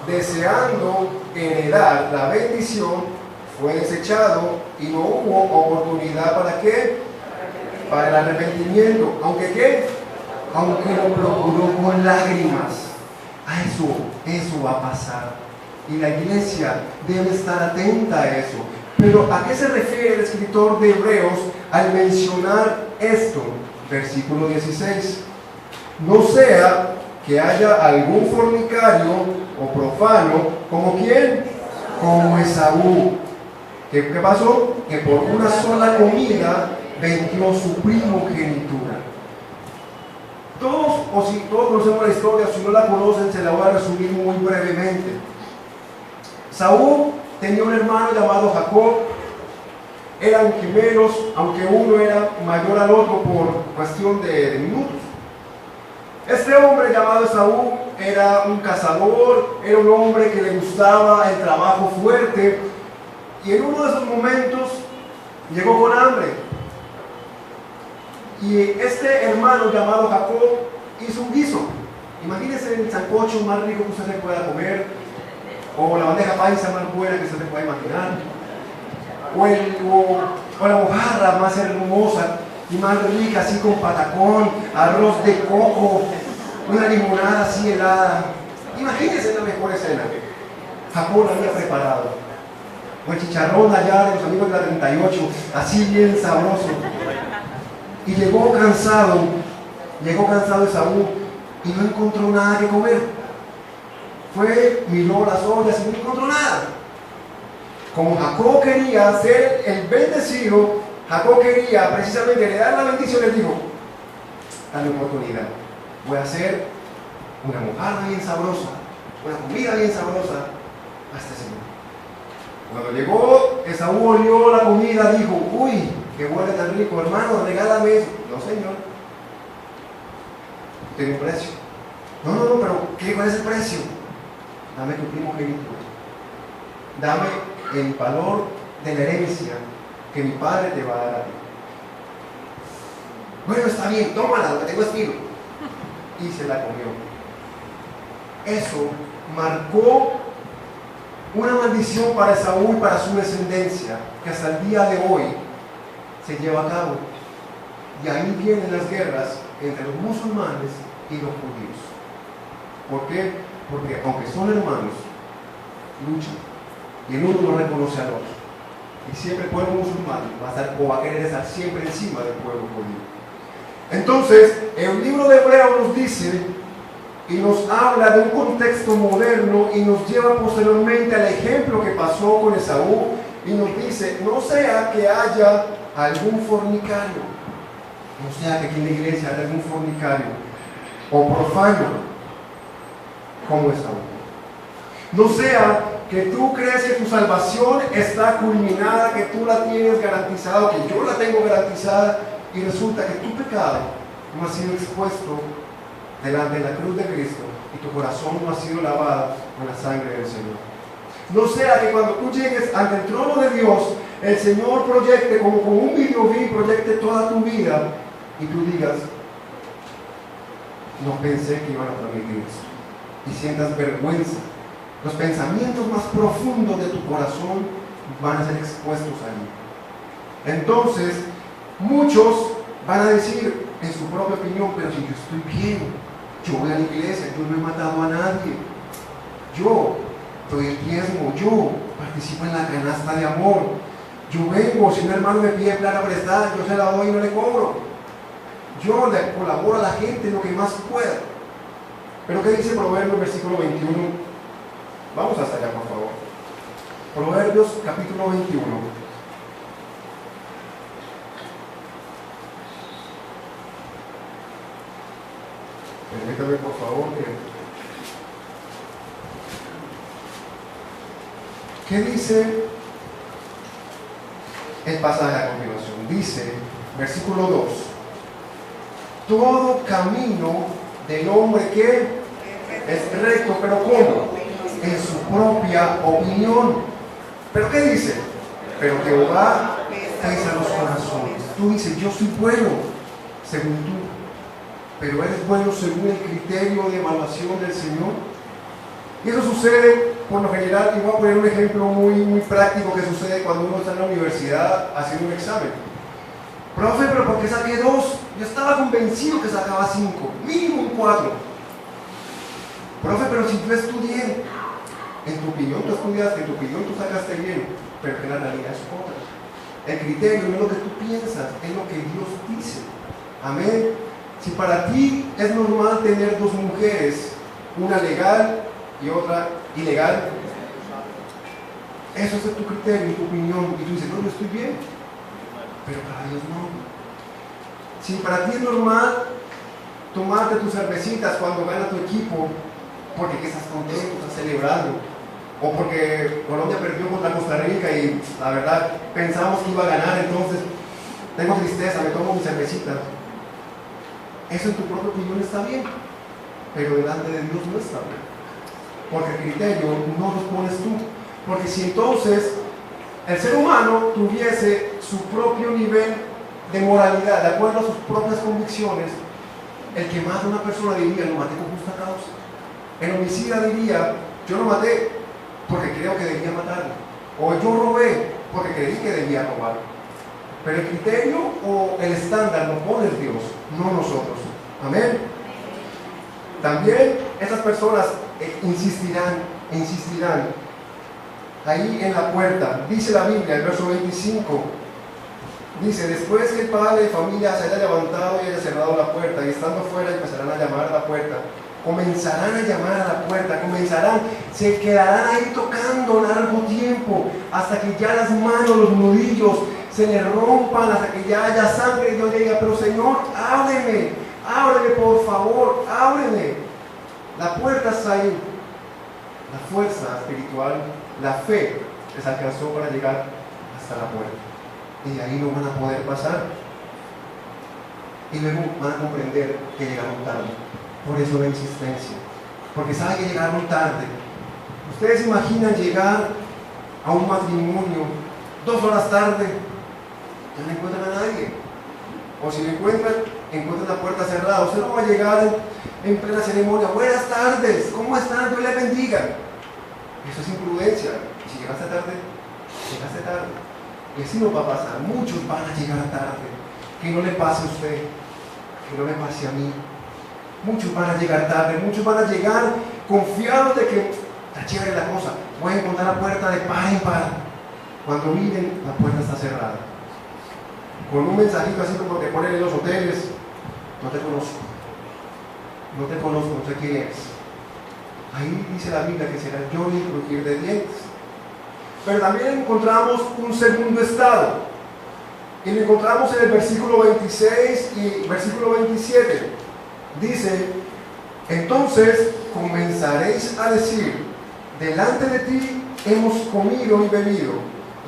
deseando heredar la bendición, fue desechado y no hubo oportunidad ¿para qué? Para el arrepentimiento. ¿Aunque qué? Aunque lo procuró con lágrimas. Eso va a pasar. Y la iglesia debe estar atenta a eso. Pero ¿a qué se refiere el escritor de Hebreos al mencionar esto? Versículo 16. No sea que haya algún fornicario o profano, ¿como quién? Como Esaú. ¿Qué pasó? Que por una sola comida vendió su primogenitura. Todos conocemos la historia, si no la conocen se la voy a resumir muy brevemente. Saúl tenía un hermano llamado Jacob, eran gemelos, aunque uno era mayor al otro por cuestión de minutos. Este hombre llamado Saúl era un cazador, era un hombre que le gustaba el trabajo fuerte, y en uno de esos momentos llegó con hambre. Y este hermano llamado Jacob hizo un guiso. Imagínense el sancocho más rico que usted se pueda comer, o la bandeja paisa más buena que usted se pueda imaginar, o la mojarra más hermosa y más rica, así con patacón, arroz de coco, una limonada así helada. Imagínense la mejor escena. Jacob la había preparado. O el chicharrón allá de los amigos de la 38, así bien sabroso. Y llegó cansado Esaú y no encontró nada que comer. Miró las ollas y no encontró nada. Como Jacob quería ser el bendecido, Jacob quería precisamente heredar la bendición, le dijo: dale oportunidad, voy a hacer una mojarra bien sabrosa, una comida bien sabrosa a este señor. Cuando llegó, Esaú olió la comida, dijo: uy, que huele tan rico, hermano, regálame eso. No, señor, tiene un precio. No, pero ¿cuál es el precio? Dame tu primogenitura, dame el valor de la herencia que mi padre te va a dar a ti. Bueno, está bien, tómala, que tengo estilo. Y se la comió. Eso marcó una maldición para Saúl y para su descendencia, que hasta el día de hoy se lleva a cabo. Y ahí vienen las guerras entre los musulmanes y los judíos. ¿Por qué? Porque aunque son hermanos, luchan. Y el uno no reconoce al otro. Y siempre el pueblo musulmán va a querer estar siempre encima del pueblo judío. Entonces, el libro de Hebreos nos dice y nos habla de un contexto moderno y nos lleva posteriormente al ejemplo que pasó con Esaú y nos dice: no sea que haya algún fornicario, no sea que aquí en la iglesia haya algún fornicario o profano como Esaú. No sea que tú crees que tu salvación está culminada, que tú la tienes garantizada, que yo la tengo garantizada, y resulta que tu pecado no ha sido expuesto delante de la cruz de Cristo y tu corazón no ha sido lavado con la sangre del Señor. No sea que cuando tú llegues ante el trono de Dios, el Señor proyecte como con un videobeam, proyecte toda tu vida y tú digas: no pensé que iban a permitir eso, y sientas vergüenza. Los pensamientos más profundos de tu corazón van a ser expuestos allí. Entonces, muchos van a decir en su propia opinión: pero si yo estoy bien, yo voy a la iglesia, yo no he matado a nadie, yo doy el diezmo, yo participo en la canasta de amor, yo vengo, si un hermano me pide plata prestada, yo se la doy y no le cobro, yo le colaboro a la gente lo que más pueda. Pero ¿qué dice Proverbios versículo 21? Vamos hasta allá, por favor. Proverbios capítulo 21. Permítame, por favor, ¿qué dice el pasaje a continuación? Dice, versículo 2: todo camino del hombre que es recto, pero ¿cómo? En su propia opinión. ¿Pero qué dice? Pero Jehová pesa los corazones. Tú dices: yo soy bueno según tú, pero eres bueno según el criterio de evaluación del Señor. Y eso sucede, por lo general, y voy a poner un ejemplo muy práctico que sucede cuando uno está en la universidad haciendo un examen. Profe, pero ¿por qué saqué 2? Yo estaba convencido que sacaba 5, mínimo un 4. Profe, pero si yo estudié, en tu opinión tú estudiaste, en tu opinión tú sacaste bien, pero que la realidad es otra. El criterio no es lo que tú piensas, es lo que Dios dice. Amén. Si para ti es normal tener 2 mujeres, una legal y otra ilegal, eso es tu criterio, tu opinión, y tú dices, no, yo estoy bien, pero para Dios no. Si para ti es normal tomarte tus cervecitas cuando gana tu equipo, porque que estás contento, estás celebrando, o porque Colombia perdió contra Costa Rica y la verdad pensamos que iba a ganar, entonces tengo tristeza, me tomo mi cervecita. Eso en tu propia opinión está bien, pero delante de Dios no está bien, porque el criterio no lo pones tú. Porque si entonces el ser humano tuviese su propio nivel de moralidad, de acuerdo a sus propias convicciones, el que mata a una persona diría, lo maté con justa causa. El homicida diría, yo lo maté porque creo que debía matarlo. O yo robé porque creí que debía robar. Pero el criterio o el estándar lo pone Dios, no nosotros. Amén. También esas personas insistirán ahí en la puerta. Dice la Biblia, el verso 25, dice, después que el padre de familia se haya levantado y haya cerrado la puerta, y estando fuera empezarán a llamar a la puerta, comenzarán a llamar a la puerta, se quedarán ahí tocando largo tiempo, hasta que ya las manos, los nudillos se le rompan, hasta que ya haya sangre, y Dios diga, pero Señor, ábreme por favor, ábreme. La puerta está ahí. La fuerza espiritual, la fe les alcanzó para llegar hasta la puerta, y de ahí no van a poder pasar, y luego van a comprender que llegaron tarde. Por eso la insistencia, porque saben que llegaron tarde. Ustedes se imaginan llegar a un matrimonio 2 horas tarde, ya no encuentran a nadie, o si lo encuentran la puerta cerrada. Usted no va a llegar en plena ceremonia, buenas tardes, ¿cómo están? Dios les bendiga. Eso es imprudencia. Si llegaste tarde, llegaste tarde. Y así nos va a pasar. Muchos van a llegar tarde. Que no le pase a usted, que no le pase a mí. Muchos van a llegar tarde, muchos van a llegar confiados de que está chévere la cosa, voy a encontrar la puerta de par en par. Cuando miren, la puerta está cerrada. Con un mensajito así como te ponen en los hoteles, no te conozco, no sé quién eres. Ahí dice la Biblia que será el lloro y el crujir de dientes. Pero también encontramos un segundo estado, y lo encontramos en el versículo 26 y versículo 27. Dice, entonces comenzaréis a decir, delante de ti hemos comido y bebido,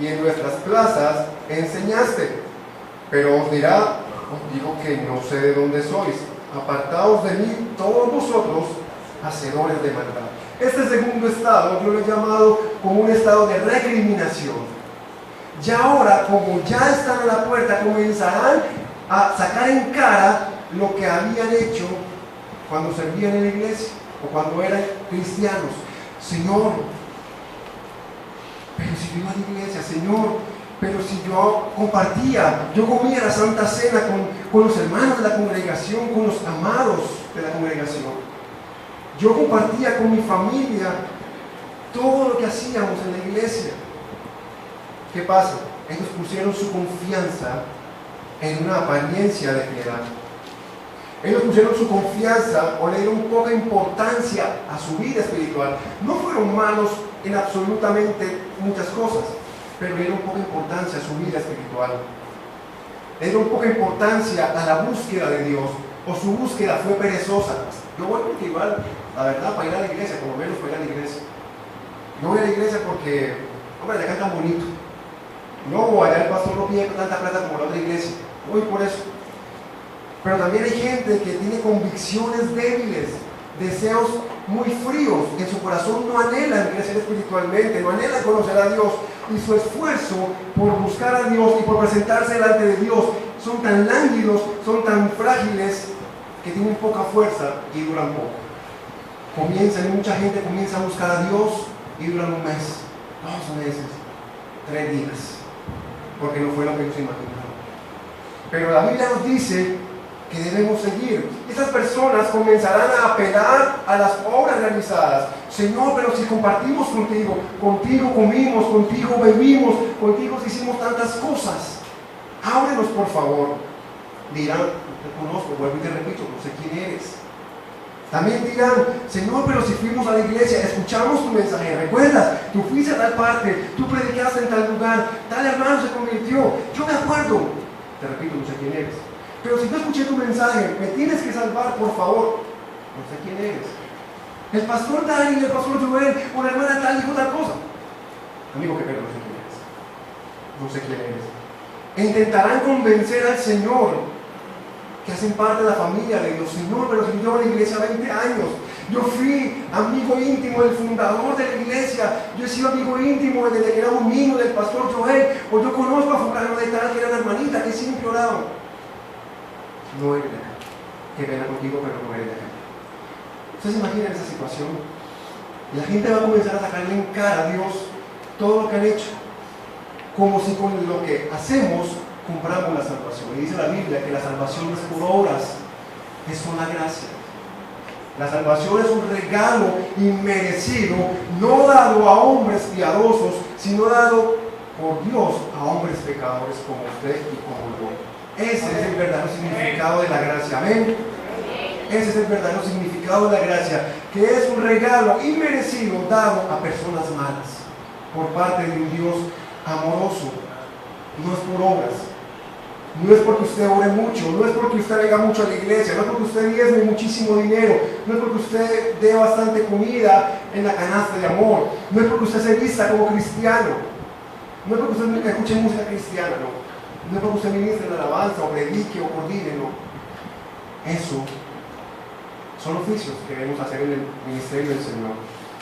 y en nuestras plazas enseñaste. Pero os dirá, os digo que no sé de dónde sois, apartaos de mí todos vosotros, hacedores de maldad. Este segundo estado yo lo he llamado como un estado de recriminación. Ya ahora, como ya están a la puerta, comenzarán a sacar en cara lo que habían hecho cuando servían en la iglesia o cuando eran cristianos. Señor, pero si yo iba a la iglesia, Señor, pero si yo comía la Santa Cena con los hermanos de la congregación, con los amados de la congregación. Yo compartía con mi familia todo lo que hacíamos en la iglesia. ¿Qué pasa? Ellos pusieron su confianza en una apariencia de piedad. Ellos pusieron su confianza o le dieron poca importancia a su vida espiritual. No fueron malos en absolutamente muchas cosas, pero le dieron poca importancia a su vida espiritual. Le dieron poca importancia a la búsqueda de Dios, o su búsqueda fue perezosa. Yo voy porque igual, la verdad, para ir a la iglesia, por lo menos para ir a la iglesia. Yo voy a la iglesia porque, hombre, allá cantan bonito. No, allá el pastor no pide tanta plata como la otra iglesia. Voy por eso. Pero también hay gente que tiene convicciones débiles, deseos muy fríos, en su corazón no anhelan crecer espiritualmente, no anhelan conocer a Dios, y su esfuerzo por buscar a Dios y por presentarse delante de Dios son tan lánguidos, son tan frágiles, que tienen poca fuerza y duran poco. Mucha gente comienza a buscar a Dios y duran un mes, 2 meses, 3 días, porque no fue lo que ellos imaginaron. Pero la Biblia nos dice que debemos seguir. Estas personas comenzarán a apelar a las obras realizadas. Señor, pero si compartimos contigo comimos, contigo bebimos, contigo hicimos tantas cosas, ábrenos por favor. Dirán, te conozco, vuelvo y te repito, no sé quién eres. También dirán, Señor, pero si fuimos a la iglesia, escuchamos tu mensaje, ¿recuerdas? Tú fuiste a tal parte, tú predicaste en tal lugar, tal hermano se convirtió, yo me acuerdo. Te repito, no sé quién eres. Pero si no escuché tu mensaje, me tienes que salvar, por favor. No sé quién eres. El pastor Dani, el pastor Joel, o la hermana tal dijo tal cosa. Amigo, que pero no sé quién eres. No sé quién eres. E intentarán convencer al Señor, que hacen parte de la familia de Dios. Señor, pero si yo en la iglesia 20 años, yo fui amigo íntimo del fundador de la iglesia, yo he sido amigo íntimo desde que era un niño del pastor Joel, o yo conozco a fulano de tal que era la hermanita que siempre oraba. No eres de acá. Que venga contigo, pero no eres de acá. ¿Ustedes se imaginan esa situación? Y la gente va a comenzar a sacarle en cara a Dios todo lo que han hecho, como si con lo que hacemos compramos la salvación. Y dice la Biblia que la salvación no es por obras, es por la gracia. La salvación es un regalo inmerecido, no dado a hombres piadosos, sino dado por Dios a hombres pecadores como usted y como yo. Ese es el verdadero significado de la gracia. Amén. Ese es el verdadero significado de la gracia, que es un regalo inmerecido dado a personas malas por parte de un Dios amoroso. No es por obras. No es porque usted ore mucho, no es porque usted venga mucho a la iglesia, no es porque usted diezme muchísimo dinero, no es porque usted dé bastante comida en la canasta de amor, no es porque usted se vista como cristiano, no es porque usted escuche música cristiana, no es porque usted ministre en alabanza o predique o coordine, no. Eso son oficios que debemos hacer en el ministerio del Señor,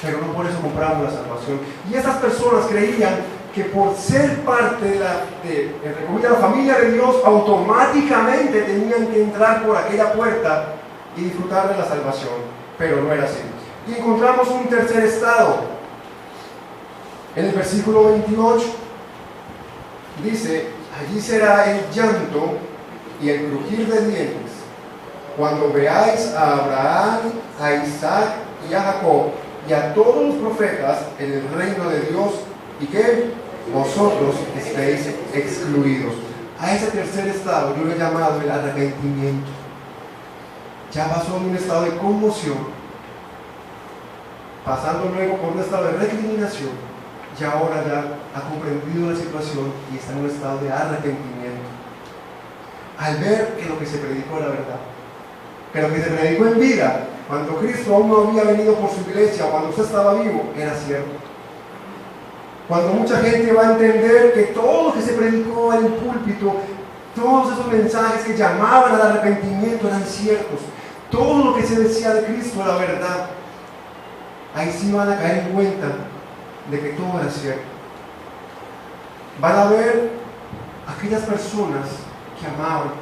pero no por eso compramos la salvación. Y esas personas creían que por ser parte de la familia de Dios, automáticamente tenían que entrar por aquella puerta y disfrutar de la salvación, pero no era así. Y encontramos un tercer estado. En el versículo 28 dice, allí será el llanto y el crujir de dientes, cuando veáis a Abraham, a Isaac y a Jacob, y a todos los profetas en el reino de Dios, y que vosotros estéis excluidos. A ese tercer estado yo lo he llamado el arrepentimiento. Ya pasó de un estado de conmoción, pasando luego por un estado de recriminación, y ahora ya ha comprendido la situación y está en un estado de arrepentimiento. Al ver que lo que se predicó era verdad, que lo que se predicó en vida, cuando Cristo aún no había venido por su iglesia, cuando usted estaba vivo, era cierto. Cuando mucha gente va a entender que todo lo que se predicó en el púlpito, todos esos mensajes que llamaban al arrepentimiento eran ciertos, todo lo que se decía de Cristo era verdad, ahí sí van a caer en cuenta de que todo era cierto. Van a ver aquellas personas que amaban.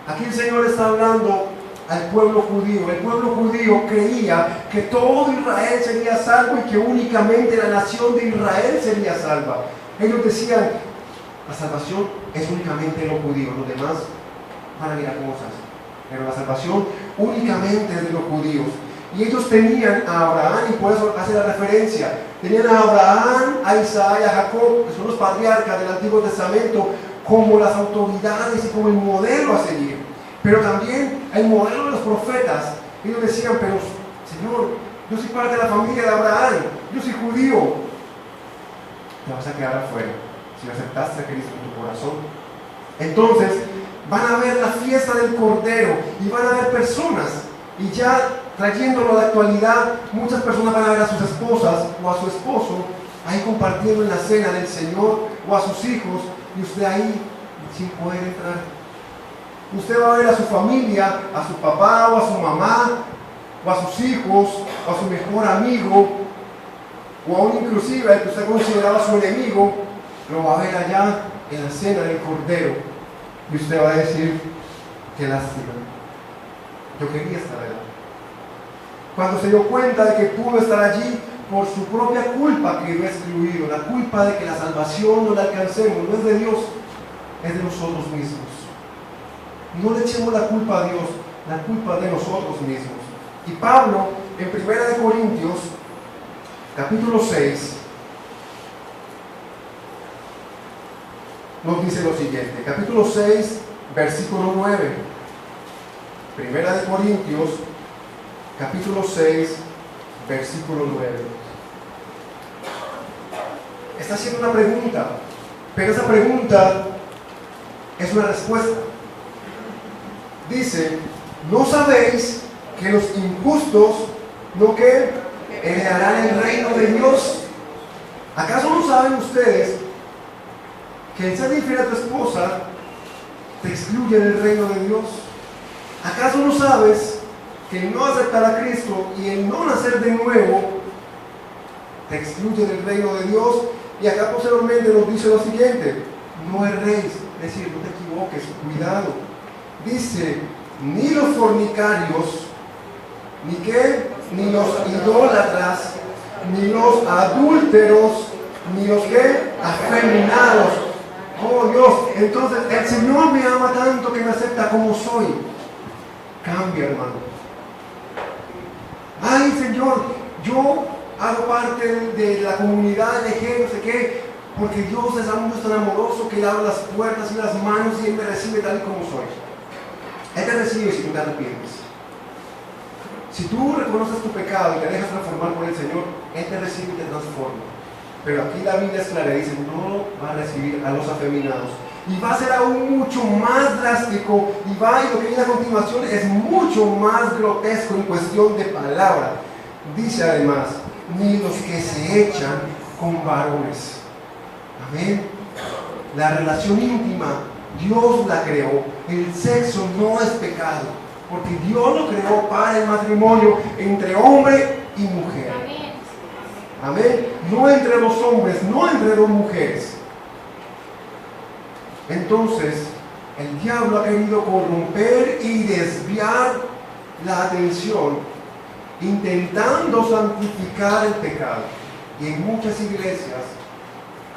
Aquí el Señor está hablando al pueblo judío. El pueblo judío creía que todo Israel sería salvo y que únicamente la nación de Israel sería salva. Ellos decían, la salvación es únicamente de los judíos, los demás van a mirar cosas, pero la salvación únicamente es de los judíos. Y ellos tenían a Abraham, y por eso hace la referencia, tenían a Abraham, a Isaac y a Jacob, que son los patriarcas del Antiguo Testamento, como las autoridades y como el modelo a seguir. Pero también el modelo de los profetas. Ellos decían, pero Señor, yo soy parte de la familia de Abraham, yo soy judío. Te vas a quedar afuera si aceptaste a Cristo en tu corazón. Entonces van a ver la fiesta del Cordero y van a ver personas, y ya trayéndolo a la actualidad, muchas personas van a ver a sus esposas o a su esposo ahí compartiendo en la cena del Señor, o a sus hijos, y usted ahí sin poder entrar. Usted va a ver a su familia, a su papá o a su mamá, o a sus hijos, o a su mejor amigo, o aún inclusive al que usted consideraba su enemigo, lo va a ver allá en la cena del Cordero. Y usted va a decir, qué lástima. Yo quería estar allá. Cuando se dio cuenta de que pudo estar allí por su propia culpa, quedó excluido. La culpa de que la salvación no la alcancemos no es de Dios, es de nosotros mismos. No le echemos la culpa a Dios, la culpa es de nosotros mismos. Y Pablo, en 1 Corintios, capítulo 6, nos dice lo siguiente. Capítulo 6, versículo 9. 1 Corintios, capítulo 6, versículo 9. Está haciendo una pregunta, pero esa pregunta es una respuesta. Dice: ¿no sabéis que los injustos no que heredarán el reino de Dios? ¿Acaso no saben ustedes que el ser infiel a tu esposa te excluye del reino de Dios? ¿Acaso no sabes que el no aceptar a Cristo y el no nacer de nuevo te excluye del reino de Dios? Y acá posteriormente nos dice lo siguiente: no erréis, es decir, no te equivoques, cuidado. Dice: ni los fornicarios, ni qué, ni los idólatras, ni los adúlteros, ni los que afeminados. Oh Dios, entonces el Señor me ama tanto que me acepta como soy. Cambia, hermano. Ay, Señor, yo hago parte de la comunidad LG, no sé qué, porque Dios es un Dios tan amoroso que Él abre las puertas y las manos y Él me recibe tal y como soy. Él te recibe si tú te arrepientes. Si tú reconoces tu pecado y te dejas transformar por el Señor, Él te recibe y te transforma. Pero aquí la Biblia es clara, dice: no va a recibir a los afeminados. Y va a ser aún mucho más drástico, y lo que viene a continuación es mucho más grotesco en cuestión de palabra. Dice además: ni los que se echan con varones. Amén. La relación íntima, Dios la creó. El sexo no es pecado, porque Dios lo creó para el matrimonio entre hombre y mujer. Amén. No entre dos hombres, no entre dos mujeres. Entonces, el diablo ha querido corromper y desviar la atención, intentando santificar el pecado. Y en muchas iglesias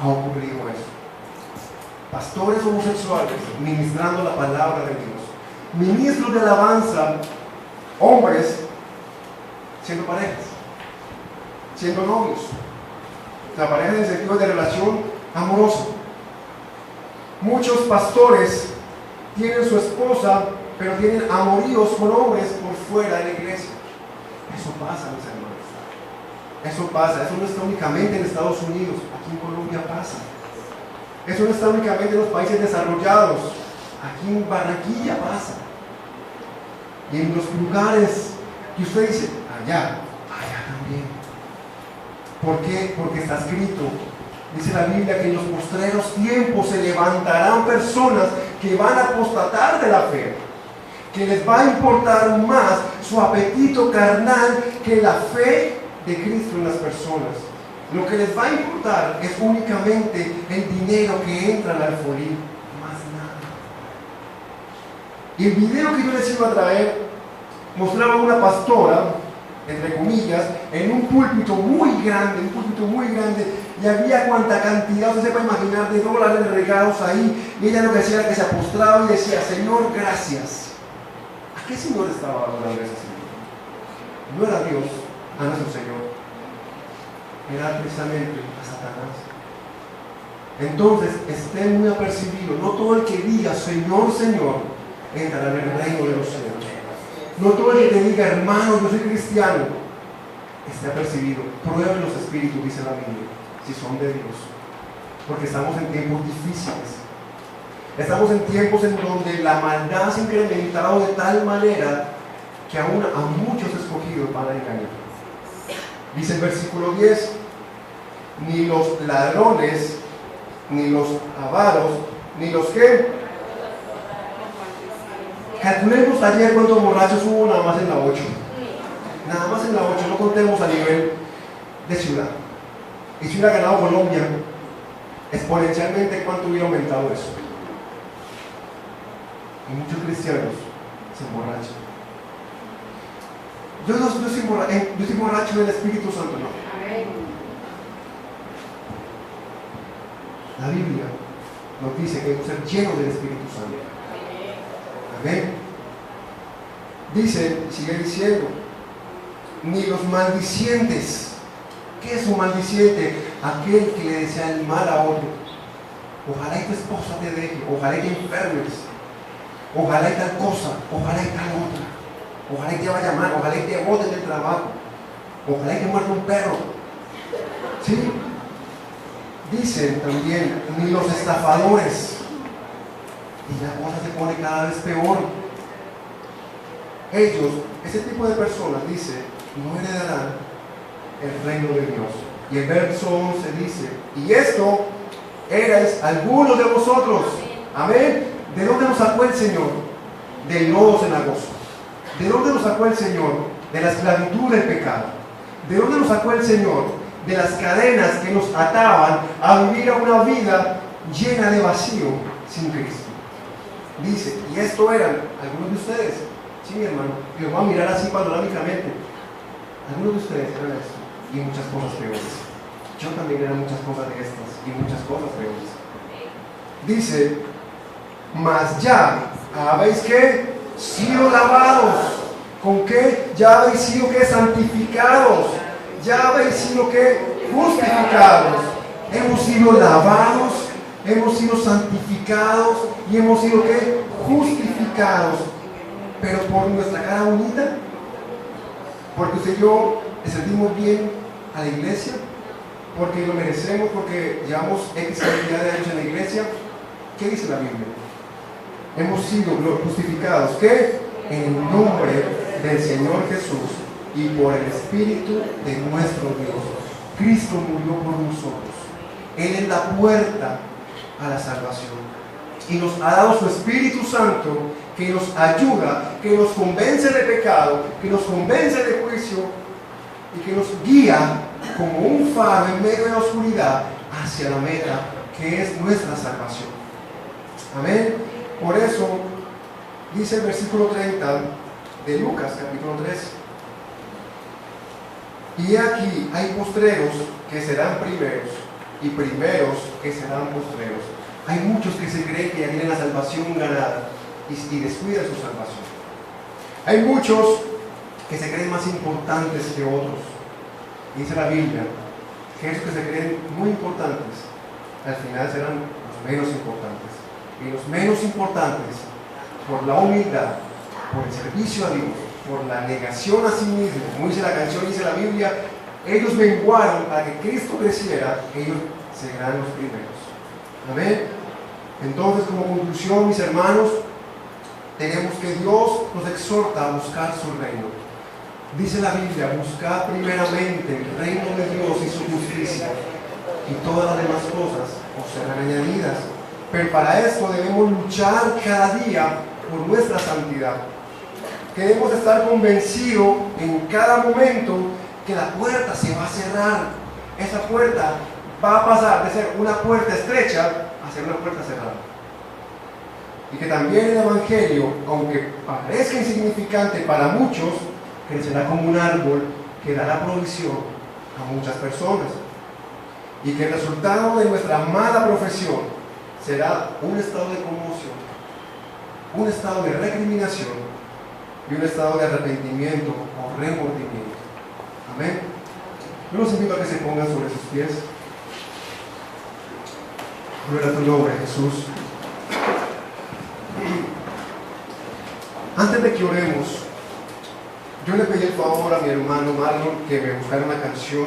ha ocurrido eso. Pastores homosexuales ministrando la palabra de Dios. Ministros de alabanza, hombres siendo parejas, siendo novios. La pareja en el sentido de relación amorosa. Muchos pastores tienen su esposa, pero tienen amoríos con hombres por fuera de la iglesia. Eso pasa, mis hermanos. Eso pasa. Eso no está únicamente en Estados Unidos. Aquí en Colombia pasa. Eso no está únicamente en los países desarrollados. Aquí en Barranquilla pasa. Y en los lugares que usted dice: allá también. ¿Por qué? Porque está escrito. Dice la Biblia que en los postreros tiempos se levantarán personas que van a apostatar de la fe, que les va a importar más su apetito carnal que la fe de Cristo en las personas. Lo que les va a importar es únicamente el dinero que entra al alfolí, más nada. Y el video que yo les iba a traer mostraba a una pastora, entre comillas, en un púlpito muy grande, y había cuanta cantidad, usted se puede imaginar, de dólares regados ahí, y ella lo que hacía era que se postraba y decía: Señor, gracias. ¿A qué Señor estaba hablando ese Señor? No era Dios, a nuestro Señor, era precisamente a Satanás. Entonces, estén muy apercibidos. No todo el que diga Señor, Señor, entrará en el reino de los cielos. No todo el que te diga hermano, yo soy cristiano, esté apercibido. Prueben los espíritus, dice la Biblia, si son de Dios. Porque estamos en tiempos difíciles. Estamos en tiempos en donde la maldad se ha incrementado de tal manera que aún a muchos escogidos van a engañar. Dice el versículo 10: ni los ladrones, ni los avaros, ni los que... Calculemos ayer cuántos borrachos hubo nada más en la 8. Nada más en la 8, no contemos a nivel de ciudad. Y si hubiera ganado Colombia, exponencialmente cuánto hubiera aumentado eso. Y muchos cristianos se emborrachan. Yo estoy borracho del Espíritu Santo, no. La Biblia nos dice que debemos ser llenos del Espíritu Santo. Amén. Dice, sigue diciendo, ni los maldicientes. ¿Qué es un maldiciente? Aquel que le desea el mal a otro. Ojalá y tu esposa te deje, ojalá y te enfermes, ojalá y tal cosa, ojalá y tal otra, ojalá y te vaya mal, ojalá y te boten del trabajo, ojalá y te muerda un perro. ¿Sí? Dicen también, ni los estafadores. Y la cosa se pone cada vez peor. Ellos, ese tipo de personas, dice, no heredarán el reino de Dios. Y el verso 11 dice, y esto erais algunos de vosotros. Amén. ¿De dónde nos sacó el Señor? Del lodo cenagoso. ¿De dónde nos sacó el Señor? De la esclavitud del pecado. ¿De dónde nos sacó el Señor? De las cadenas que nos ataban a vivir una vida llena de vacío sin Cristo. Dice, y esto eran algunos de ustedes. Sí, mi hermano, y los voy a mirar así panorámicamente. Algunos de ustedes eran esto y muchas cosas peores. Yo también era muchas cosas de estas y muchas cosas peores. Dice, mas ya habéis que sido lavados. ¿Con qué? Ya habéis sido que santificados. Ya habéis sido que justificados. Hemos sido lavados, hemos sido santificados y hemos sido que justificados. Pero por nuestra cara bonita, porque usted y yo le sentimos bien a la iglesia, porque lo merecemos, porque llevamos X cantidad de años en la iglesia. ¿Qué dice la Biblia? Hemos sido justificados, ¿qué? En el nombre del Señor Jesús y por el Espíritu de nuestro Dios. Cristo murió por nosotros. Él es la puerta a la salvación. Y nos ha dado su Espíritu Santo, que nos ayuda, que nos convence de pecado, que nos convence de juicio y que nos guía como un faro en medio de la oscuridad hacia la meta, que es nuestra salvación. Amén. Por eso dice el versículo 30 de Lucas, capítulo 3. Y aquí hay postreros que serán primeros y primeros que serán postreros. Hay muchos que se creen que ya tienen la salvación ganada y descuidan su salvación. Hay muchos que se creen más importantes que otros. Dice la Biblia que esos que se creen muy importantes al final serán los menos importantes. Y los menos importantes, por la humildad, por el servicio a Dios, por la negación a sí mismo, como dice la canción, dice la Biblia, ellos menguaron para que Cristo creciera, ellos serán los primeros. Amén. Entonces, como conclusión, mis hermanos, tenemos que Dios nos exhorta a buscar su reino. Dice la Biblia, buscad primeramente el reino de Dios y su justicia, y todas las demás cosas os serán añadidas. Pero para esto debemos luchar cada día por nuestra santidad. Queremos estar convencidos en cada momento que la puerta se va a cerrar. Esa puerta va a pasar de ser una puerta estrecha a ser una puerta cerrada. Y que también el Evangelio, aunque parezca insignificante para muchos, crecerá como un árbol que dará provisión a muchas personas. Y que el resultado de nuestra mala profesión será un estado de conmoción, un estado de recriminación y un estado de arrepentimiento o remordimiento. Amén. Yo los invito a que se pongan sobre sus pies. Gloria a tu nombre, Jesús. Antes de que oremos, yo le pedí el favor a mi hermano Marlon que me buscara una canción.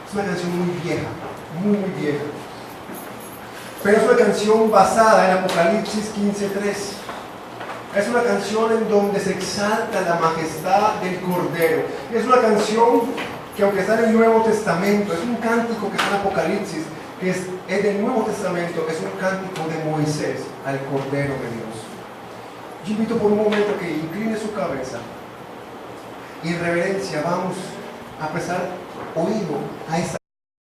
Es una canción muy vieja, muy vieja. Pero es una canción basada en Apocalipsis 15:3. Es una canción en donde se exalta la majestad del Cordero. Es una canción que, aunque está en el Nuevo Testamento, es un cántico que está en Apocalipsis, que es del Nuevo Testamento, es un cántico de Moisés al Cordero de Dios. Yo invito por un momento que incline su cabeza y en reverencia vamos a prestar oído a esta